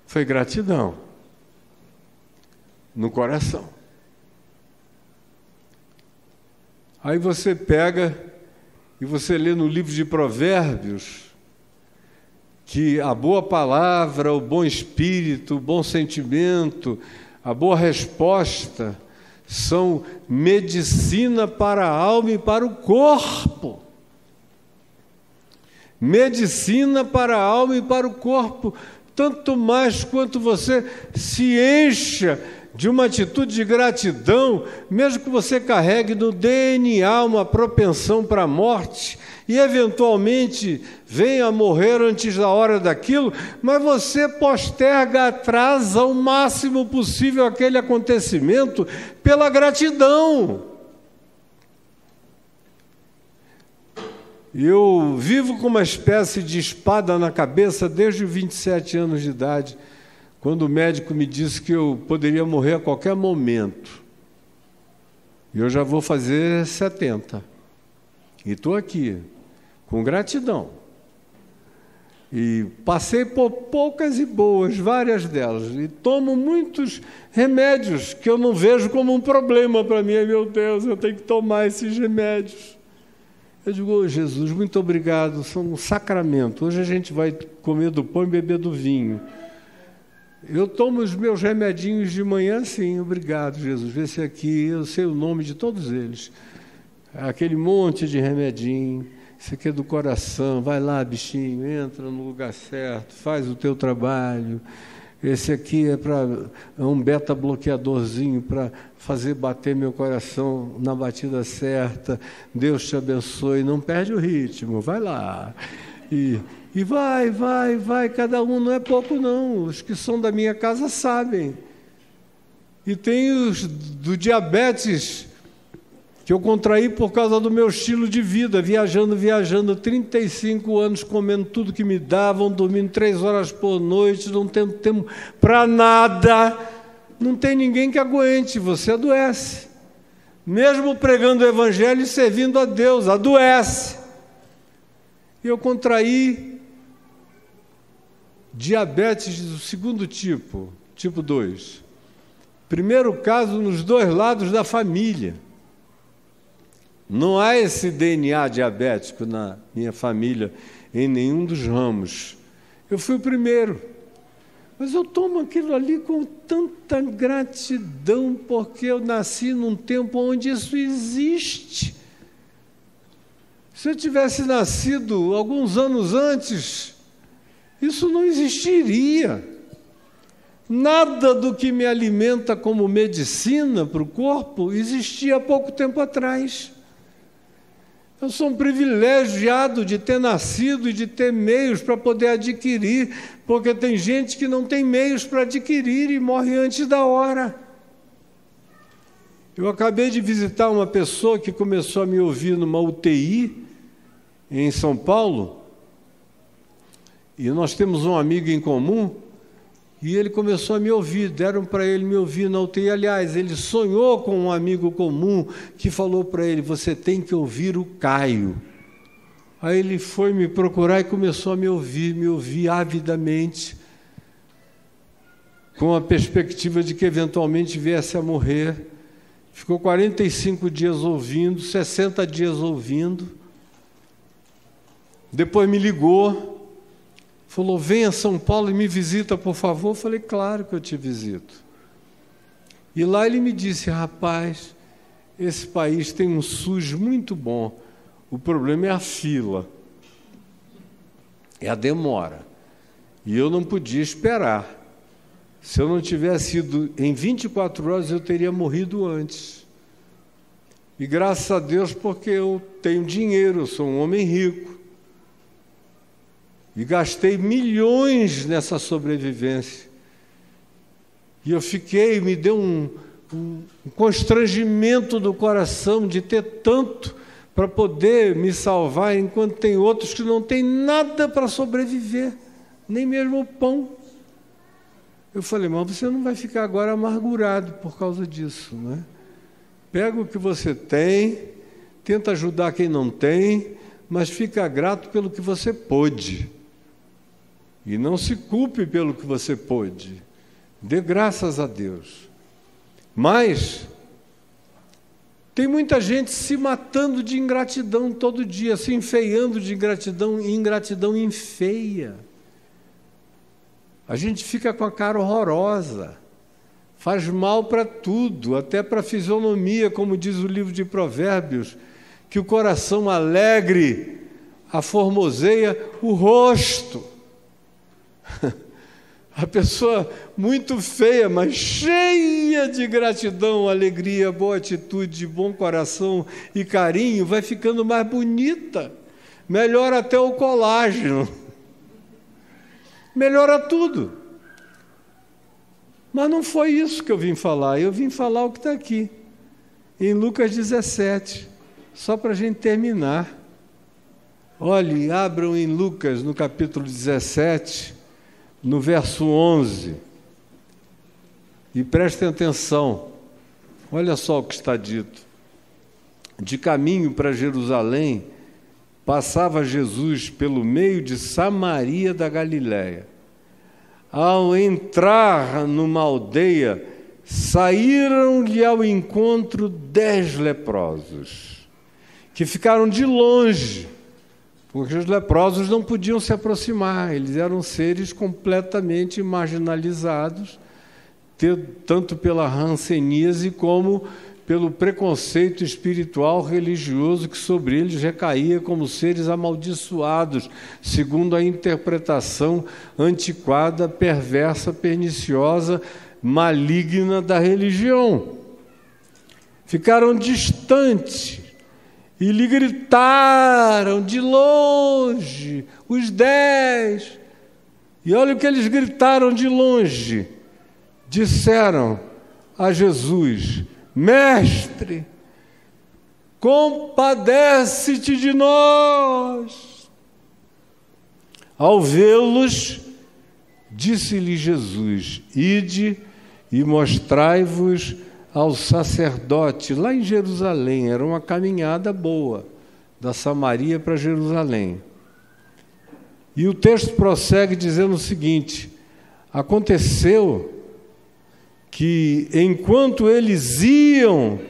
foi gratidão no coração. Aí você pega e você lê no livro de Provérbios que a boa palavra, o bom espírito, o bom sentimento, a boa resposta são medicina para a alma e para o corpo. Medicina para a alma e para o corpo. Tanto mais quanto você se encha de uma atitude de gratidão, mesmo que você carregue no DNA uma propensão para a morte e eventualmente venha a morrer antes da hora daquilo, mas você posterga, atrasa o máximo possível aquele acontecimento pela gratidão. Eu vivo com uma espécie de espada na cabeça desde os 27 anos de idade, quando o médico me disse que eu poderia morrer a qualquer momento. E eu já vou fazer 70. E estou aqui, com gratidão. E passei por poucas e boas, várias delas. E tomo muitos remédios que eu não vejo como um problema para mim. Meu Deus, eu tenho que tomar esses remédios. Eu digo, oh, Jesus, muito obrigado, são um sacramento. Hoje a gente vai comer do pão e beber do vinho. Eu tomo os meus remedinhos de manhã, sim, obrigado, Jesus. Esse aqui, eu sei o nome de todos eles. Aquele monte de remedinho, isso aqui é do coração, vai lá, bichinho, entra no lugar certo, faz o teu trabalho. Esse aqui é um beta-bloqueadorzinho para fazer bater meu coração na batida certa. Deus te abençoe, não perde o ritmo, vai lá. E vai, cada um, não é pouco não. Os que são da minha casa sabem. E tem os do diabetes, que eu contraí por causa do meu estilo de vida, viajando, 35 anos comendo tudo que me davam, dormindo 3 horas por noite, não tendo tempo para nada. Não tem ninguém que aguente, você adoece. Mesmo pregando o evangelho e servindo a Deus, adoece. Eu contraí diabetes do segundo tipo, tipo 2. Primeiro caso nos 2 lados da família. Não há esse DNA diabético na minha família, em nenhum dos ramos. Eu fui o primeiro. Mas eu tomo aquilo ali com tanta gratidão, porque eu nasci num tempo onde isso existe. Se eu tivesse nascido alguns anos antes, isso não existiria. Nada do que me alimenta como medicina para o corpo existia há pouco tempo atrás. Eu sou um privilegiado de ter nascido e de ter meios para poder adquirir, porque tem gente que não tem meios para adquirir e morre antes da hora. Eu acabei de visitar uma pessoa que começou a me ouvir numa UTI em São Paulo, e nós temos um amigo em comum E ele começou a me ouvir, deram para ele me ouvir na UTI. Aliás, ele sonhou com um amigo comum que falou para ele: você tem que ouvir o Caio. Aí ele foi me procurar e começou a me ouvir avidamente, com a perspectiva de que eventualmente viesse a morrer. Ficou 45 dias ouvindo, 60 dias ouvindo. Depois me ligou. Falou: venha a São Paulo e me visita, por favor. Eu falei: claro que eu te visito. E lá ele me disse: rapaz, esse país tem um SUS muito bom. O problema é a fila, é a demora. E eu não podia esperar. Se eu não tivesse ido em 24 horas, eu teria morrido antes. E graças a Deus, porque eu tenho dinheiro, eu sou um homem rico. E gastei milhões nessa sobrevivência. E eu fiquei, me deu um constrangimento do coração de ter tanto para poder me salvar, enquanto tem outros que não têm nada para sobreviver, nem mesmo o pão. Eu falei: mas você não vai ficar agora amargurado por causa disso, né? Pega o que você tem, tenta ajudar quem não tem, mas fica grato pelo que você pôde. E não se culpe pelo que você pôde. Dê graças a Deus. Mas tem muita gente se matando de ingratidão todo dia, se enfeiando de ingratidão, e ingratidão enfeia. A gente fica com a cara horrorosa, faz mal para tudo, até para a fisionomia, como diz o livro de Provérbios, que o coração alegre aformoseia o rosto. A pessoa muito feia, mas cheia de gratidão, alegria, boa atitude, bom coração e carinho, vai ficando mais bonita. Melhora até o colágeno. Melhora tudo. Mas não foi isso que eu vim falar. Eu vim falar o que está aqui, em Lucas 17, só para a gente terminar. Olhe, abram em Lucas, no capítulo 17, no verso 11, e prestem atenção. Olha só o que está dito. De caminho para Jerusalém, passava Jesus pelo meio de Samaria da Galiléia. Ao entrar numa aldeia, saíram-lhe ao encontro 10 leprosos, que ficaram de longe, porque os leprosos não podiam se aproximar, eles eram seres completamente marginalizados, tanto pela hanseníase como pelo preconceito espiritual religioso que sobre eles recaía como seres amaldiçoados, segundo a interpretação antiquada, perversa, perniciosa, maligna da religião. Ficaram distantes e lhe gritaram de longe, os 10. E olha o que eles gritaram de longe. Disseram a Jesus: Mestre, compadece-te de nós. Ao vê-los, disse-lhe Jesus: Ide e mostrai-vos ao sacerdote. Lá em Jerusalém, era uma caminhada boa, da Samaria para Jerusalém. E o texto prossegue dizendo o seguinte: aconteceu que, enquanto eles iam,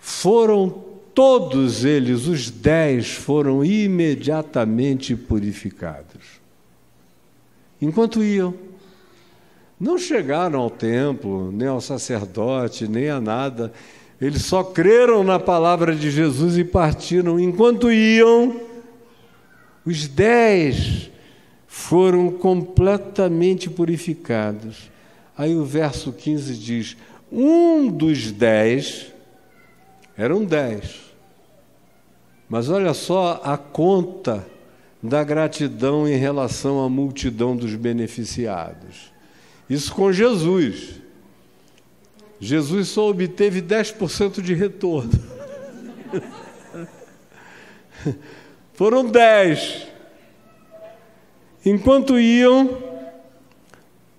foram todos eles, os 10, foram imediatamente purificados. Enquanto iam. Não chegaram ao templo, nem ao sacerdote, nem a nada. Eles só creram na palavra de Jesus e partiram. Enquanto iam, os 10 foram completamente purificados. Aí o verso 15 diz: um dos 10, eram 10, mas olha só a conta da gratidão em relação à multidão dos beneficiados. Isso com Jesus. Jesus só obteve 10% de retorno. Foram 10. Enquanto iam,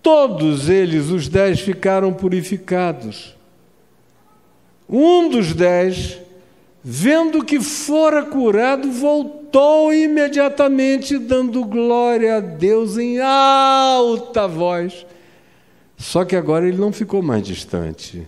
Todos eles, os 10, ficaram purificados. Um dos 10, vendo que fora curado, voltou imediatamente, dando glória a Deus em alta voz. Só que agora ele não ficou mais distante.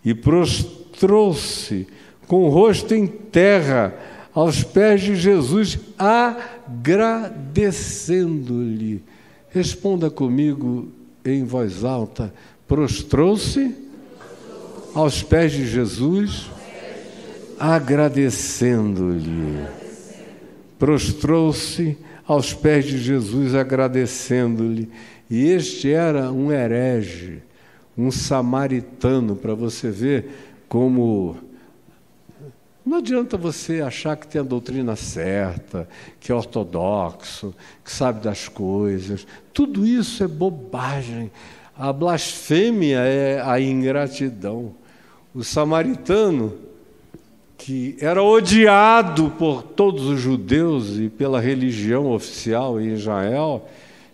E prostrou-se com o rosto em terra, aos pés de Jesus, agradecendo-lhe. Responda comigo em voz alta. Prostrou-se aos pés de Jesus, agradecendo-lhe. Prostrou-se aos pés de Jesus, agradecendo-lhe. E este era um herege, um samaritano, para você ver como... Não adianta você achar que tem a doutrina certa, que é ortodoxo, que sabe das coisas. Tudo isso é bobagem. A blasfêmia é a ingratidão. O samaritano, que era odiado por todos os judeus e pela religião oficial em Israel,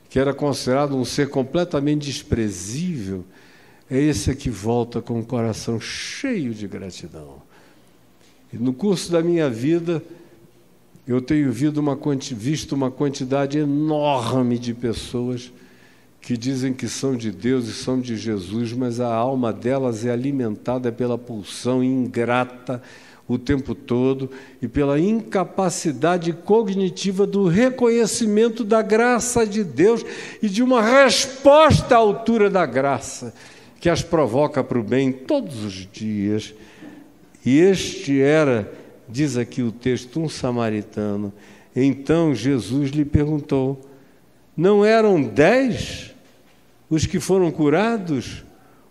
que era considerado um ser completamente desprezível, é esse que volta com o coração cheio de gratidão. E no curso da minha vida, eu tenho visto uma quantidade enorme de pessoas que dizem que são de Deus e são de Jesus, mas a alma delas é alimentada pela pulsão ingrata o tempo todo e pela incapacidade cognitiva do reconhecimento da graça de Deus e de uma resposta à altura da graça que as provoca para o bem todos os dias. E este era, diz aqui o texto, um samaritano. Então Jesus lhe perguntou: não eram 10 os que foram curados?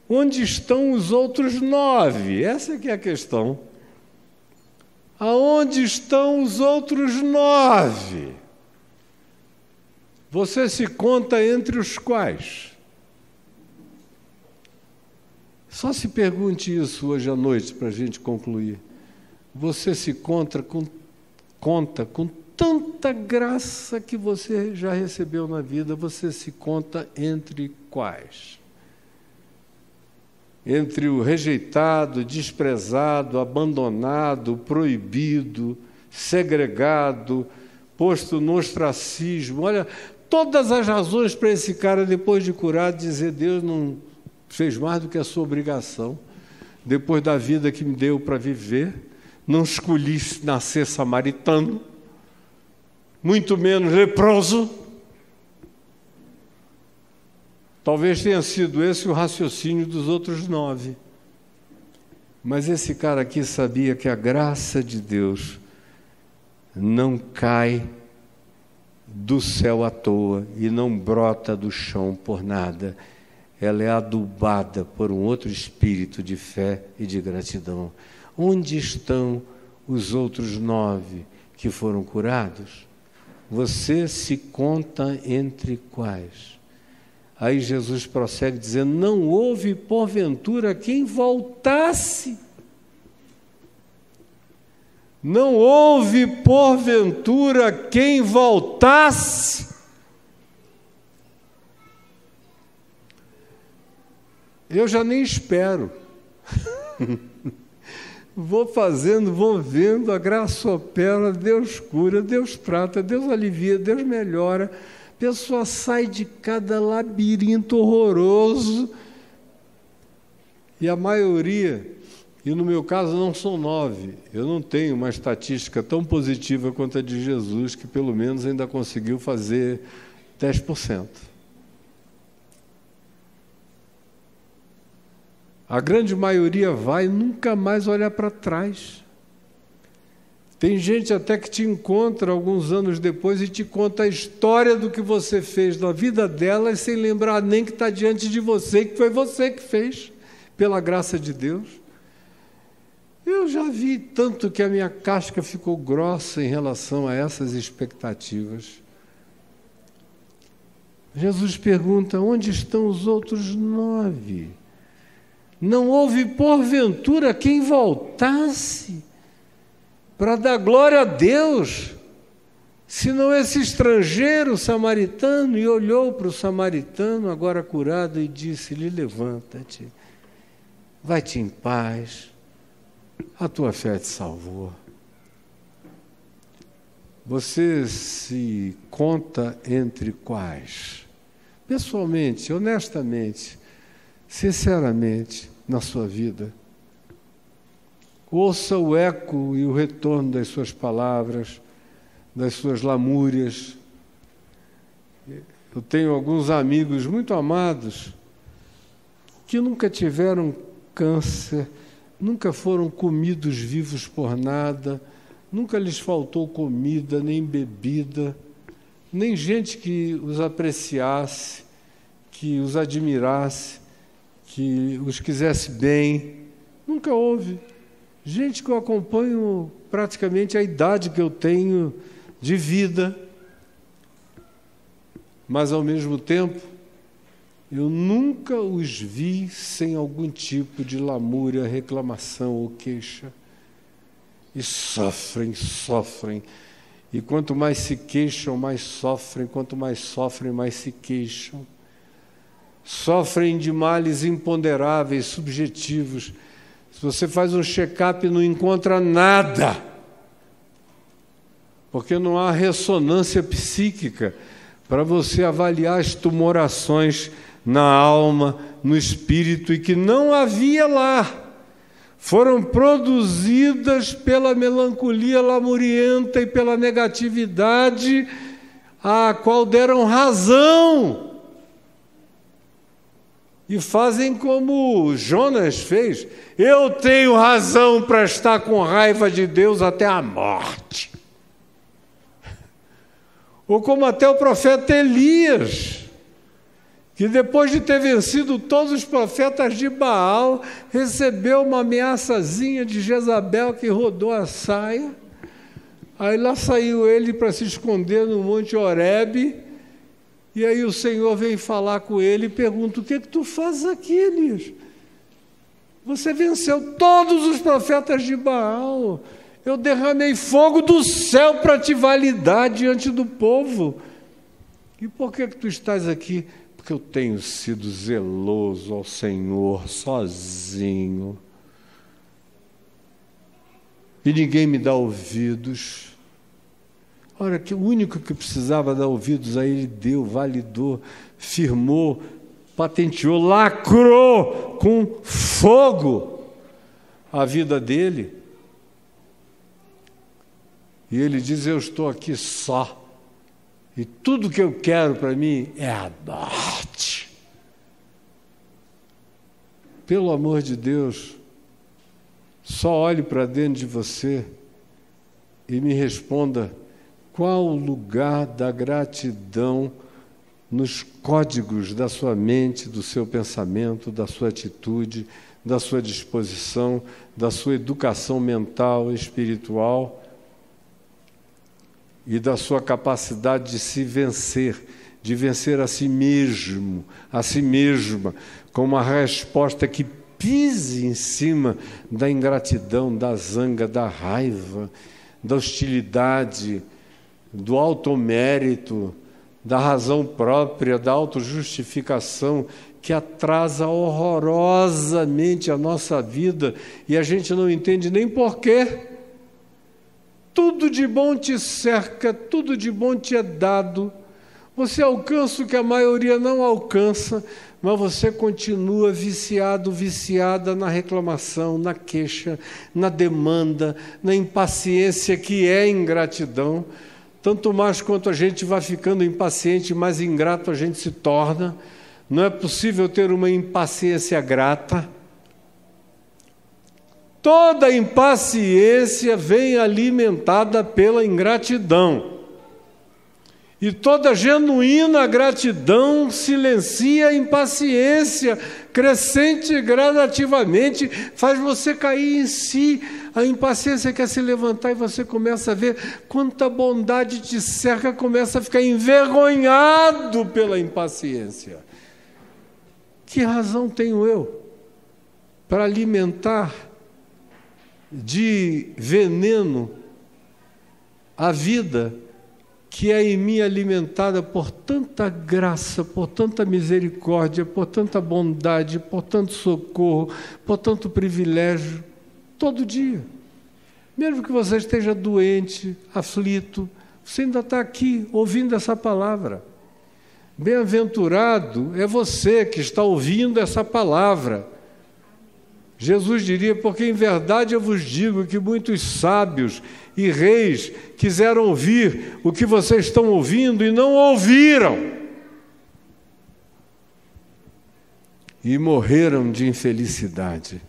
Onde estão os outros 9? Essa é que é a questão. Aonde estão os outros 9? Você se conta entre os quais? Só se pergunte isso hoje à noite para a gente concluir. Você se conta com tanta graça que você já recebeu na vida, você se conta entre quais? Entre o rejeitado, desprezado, abandonado, proibido, segregado, posto no ostracismo. Olha, todas as razões para esse cara, depois de curado, dizer: Deus não fez mais do que a sua obrigação, depois da vida que me deu para viver, não escolhi nascer samaritano, muito menos leproso. Talvez tenha sido esse o raciocínio dos outros 9. Mas esse cara aqui sabia que a graça de Deus não cai do céu à toa e não brota do chão por nada. Ela é adubada por um outro espírito de fé e de gratidão. Onde estão os outros 9 que foram curados? Você se conta entre quais? Aí Jesus prossegue dizendo: não houve porventura quem voltasse. Não houve porventura quem voltasse. Eu já nem espero. Vou fazendo, vou vendo, a graça opera, Deus cura, Deus trata, Deus alivia, Deus melhora. A pessoa sai de cada labirinto horroroso. E a maioria, e no meu caso não são 9, eu não tenho uma estatística tão positiva quanto a de Jesus, que pelo menos ainda conseguiu fazer 10%. A grande maioria vai e nunca mais olha para trás. Tem gente até que te encontra alguns anos depois e te conta a história do que você fez na vida dela, sem lembrar nem que está diante de você, que foi você que fez, pela graça de Deus. Eu já vi tanto que a minha casca ficou grossa em relação a essas expectativas. Jesus pergunta: onde estão os outros 9? Não houve porventura quem voltasse para dar glória a Deus. senão esse estrangeiro samaritano? E olhou para o samaritano, agora curado, e disse-lhe: levanta-te, vai-te em paz, a tua fé te salvou. Você se conta entre quais? Pessoalmente, honestamente, sinceramente, na sua vida. Ouça o eco e o retorno das suas palavras, das suas lamúrias. Eu tenho alguns amigos muito amados que nunca tiveram câncer, nunca foram comidos vivos por nada, nunca lhes faltou comida, nem bebida, nem gente que os apreciasse, que os admirasse, que os quisesse bem. Nunca houve. Gente que eu acompanho praticamente a idade que eu tenho de vida, mas ao mesmo tempo eu nunca os vi sem algum tipo de lamúria, reclamação ou queixa. E sofrem, sofrem. E quanto mais se queixam, mais sofrem. Quanto mais sofrem, mais se queixam. Sofrem de males imponderáveis, subjetivos. Se você faz um check-up e não encontra nada, porque não há ressonância psíquica para você avaliar as tumorações na alma, no espírito, e que não havia lá. Foram produzidas pela melancolia lamurienta e pela negatividade à qual deram razão. E fazem como Jonas fez: eu tenho razão para estar com raiva de Deus até a morte. Ou como até o profeta Elias, que depois de ter vencido todos os profetas de Baal, recebeu uma ameaçazinha de Jezabel que rodou a saia. Aí lá saiu ele para se esconder no Monte Horebe, e aí o Senhor vem falar com ele e pergunta: o que tu fazes aqui, Elias? Você venceu todos os profetas de Baal. Eu derramei fogo do céu para te validar diante do povo. E por que tu estás aqui? Porque eu tenho sido zeloso ao Senhor sozinho. E ninguém me dá ouvidos. Ora, que o único que precisava dar ouvidos a ele deu, validou, firmou, patenteou, lacrou com fogo a vida dele. E ele diz: eu estou aqui só. E tudo que eu quero para mim é a morte. Pelo amor de Deus, só olhe para dentro de você e me responda: qual o lugar da gratidão nos códigos da sua mente, do seu pensamento, da sua atitude, da sua disposição, da sua educação mental e espiritual, e da sua capacidade de se vencer, de vencer a si mesmo, a si mesma, com uma resposta que pise em cima da ingratidão, da zanga, da raiva, da hostilidade, do automérito, da razão própria, da autojustificação, que atrasa horrorosamente a nossa vida e a gente não entende nem porquê. Tudo de bom te cerca, tudo de bom te é dado. Você alcança o que a maioria não alcança, mas você continua viciado, viciada na reclamação, na queixa, na demanda, na impaciência, que é ingratidão. Tanto mais quanto a gente vai ficando impaciente, mais ingrato a gente se torna. Não é possível ter uma impaciência grata. Toda impaciência vem alimentada pela ingratidão. E toda genuína gratidão silencia a impaciência, crescente gradativamente, faz você cair em si. A impaciência quer se levantar e você começa a ver quanta bondade te cerca, começa a ficar envergonhado pela impaciência. Que razão tenho eu para alimentar de veneno a vida que é em mim alimentada por tanta graça, por tanta misericórdia, por tanta bondade, por tanto socorro, por tanto privilégio, todo dia. Mesmo que você esteja doente, aflito, você ainda está aqui ouvindo essa palavra. Bem-aventurado é você que está ouvindo essa palavra. Jesus diria, porque em verdade eu vos digo que muitos sábios e reis quiseram ouvir o que vocês estão ouvindo e não ouviram. E morreram de infelicidade.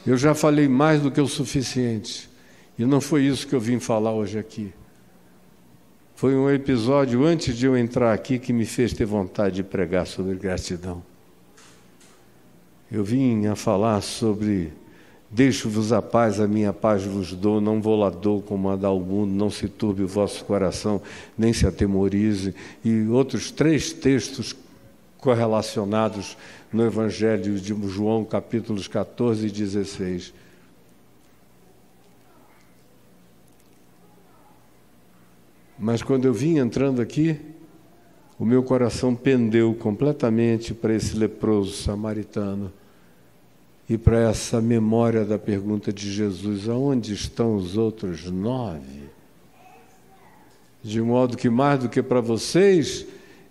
Eu já falei mais do que o suficiente. E não foi isso que eu vim falar hoje aqui. Foi um episódio antes de eu entrar aqui que me fez ter vontade de pregar sobre gratidão. Eu vim a falar sobre deixo-vos a paz, a minha paz vos dou, não vou lá dou como a dá o mundo, não se turbe o vosso coração, nem se atemorize, e outros 3 textos correlacionados no Evangelho de João, capítulos 14 e 16. Mas quando eu vim entrando aqui, o meu coração pendeu completamente para esse leproso samaritano e para essa memória da pergunta de Jesus, aonde estão os outros 9? De modo que, mais do que para vocês,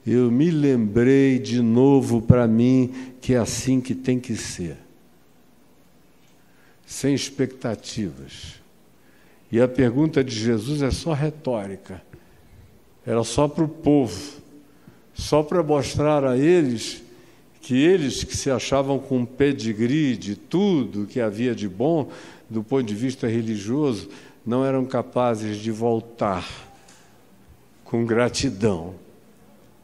eu me lembrei de novo para mim que é assim que tem que ser. Sem expectativas. E a pergunta de Jesus é só retórica. Era só para o povo. Só para mostrar a eles que se achavam com pedigree de tudo que havia de bom, do ponto de vista religioso, não eram capazes de voltar com gratidão,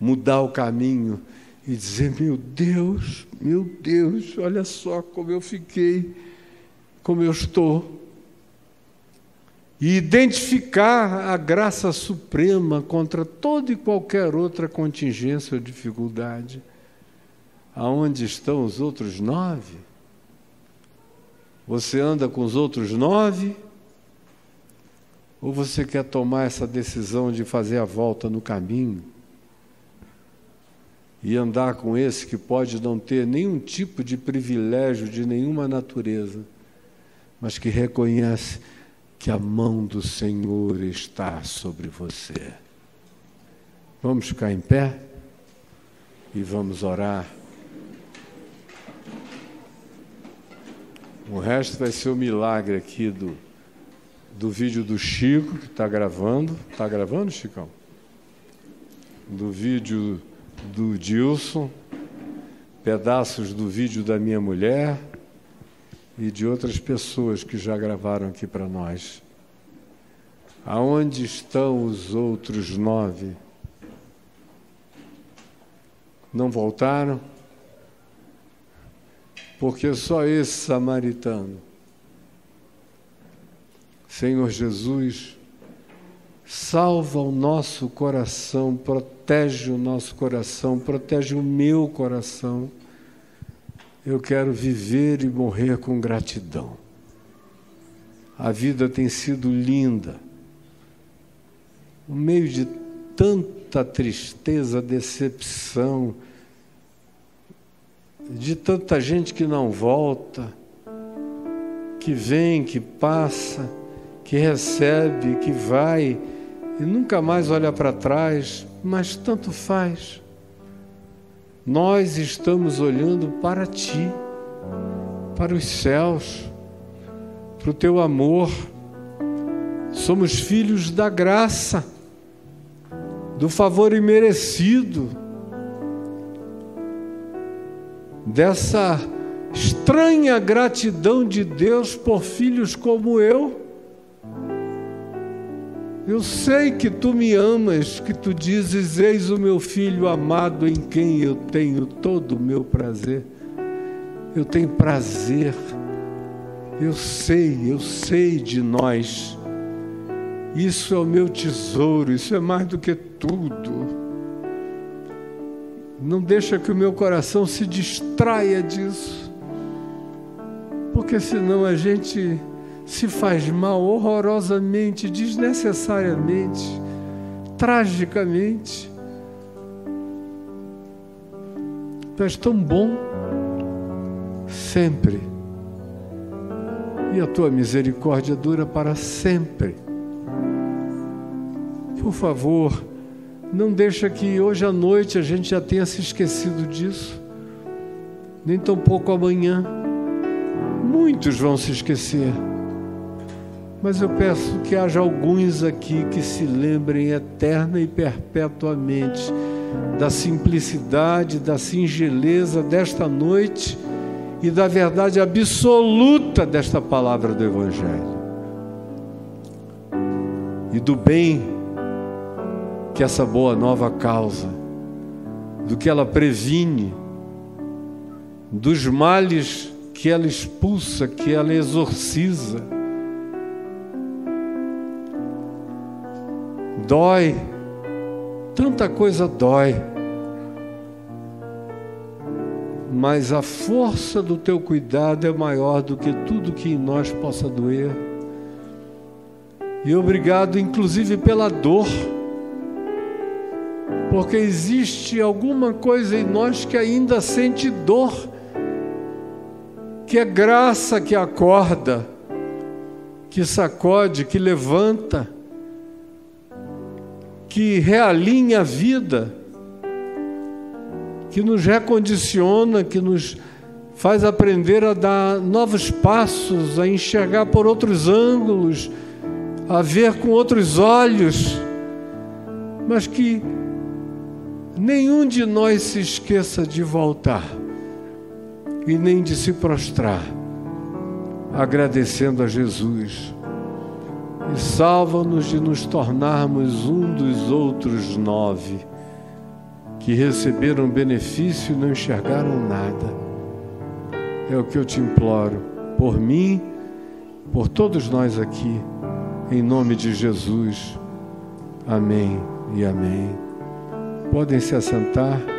mudar o caminho e dizer, meu Deus, olha só como eu fiquei, como eu estou. E identificar a graça suprema contra toda e qualquer outra contingência ou dificuldade. Aonde estão os outros 9? Você anda com os outros 9? Ou você quer tomar essa decisão de fazer a volta no caminho? E andar com esse que pode não ter nenhum tipo de privilégio de nenhuma natureza, mas que reconhece que a mão do Senhor está sobre você. Vamos ficar em pé e vamos orar. O resto vai ser o milagre aqui do vídeo do Chico, que está gravando. Está gravando, Chicão? Do vídeo do Dilson, pedaços do vídeo da minha mulher e de outras pessoas que já gravaram aqui para nós. Aonde estão os outros 9? Não voltaram? Porque só esse samaritano. Senhor Jesus, salva o nosso coração, protege o nosso coração, protege o meu coração. Eu quero viver e morrer com gratidão. A vida tem sido linda. No meio de tanta tristeza, decepção, de tanta gente que não volta, que vem, que passa, que recebe, que vai e nunca mais olha para trás, mas tanto faz. Nós estamos olhando para Ti, para os céus, para o Teu amor. Somos filhos da graça, do favor imerecido, dessa estranha gratidão de Deus por filhos como eu. Eu sei que Tu me amas, que Tu dizes, eis o meu filho amado em quem eu tenho todo o meu prazer. Eu tenho prazer, eu sei de nós. Isso é o meu tesouro, isso é mais do que tudo. Não deixa que o meu coração se distraia disso, porque senão a gente se faz mal horrorosamente, desnecessariamente, tragicamente. Tu és tão bom, sempre. E a tua misericórdia dura para sempre. Por favor, não deixa que hoje à noite a gente já tenha se esquecido disso, nem tampouco amanhã. Muitos vão se esquecer, mas eu peço que haja alguns aqui que se lembrem eterna e perpetuamente da simplicidade, da singeleza desta noite e da verdade absoluta desta palavra do Evangelho e do bem que essa boa nova causa, do que ela previne, dos males que ela expulsa, que ela exorciza. Dói, tanta coisa dói, mas a força do teu cuidado é maior do que tudo que em nós possa doer. E obrigado inclusive pela dor, porque existe alguma coisa em nós que ainda sente dor, que é graça que acorda, que sacode, que levanta, que realinha a vida, que nos recondiciona, que nos faz aprender a dar novos passos, a enxergar por outros ângulos, a ver com outros olhos, mas que nenhum de nós se esqueça de voltar e nem de se prostrar, agradecendo a Jesus. E salva-nos de nos tornarmos um dos outros 9 que receberam benefício e não enxergaram nada. É o que eu te imploro, por mim, por todos nós aqui, em nome de Jesus. Amém e amém. Podem se assentar.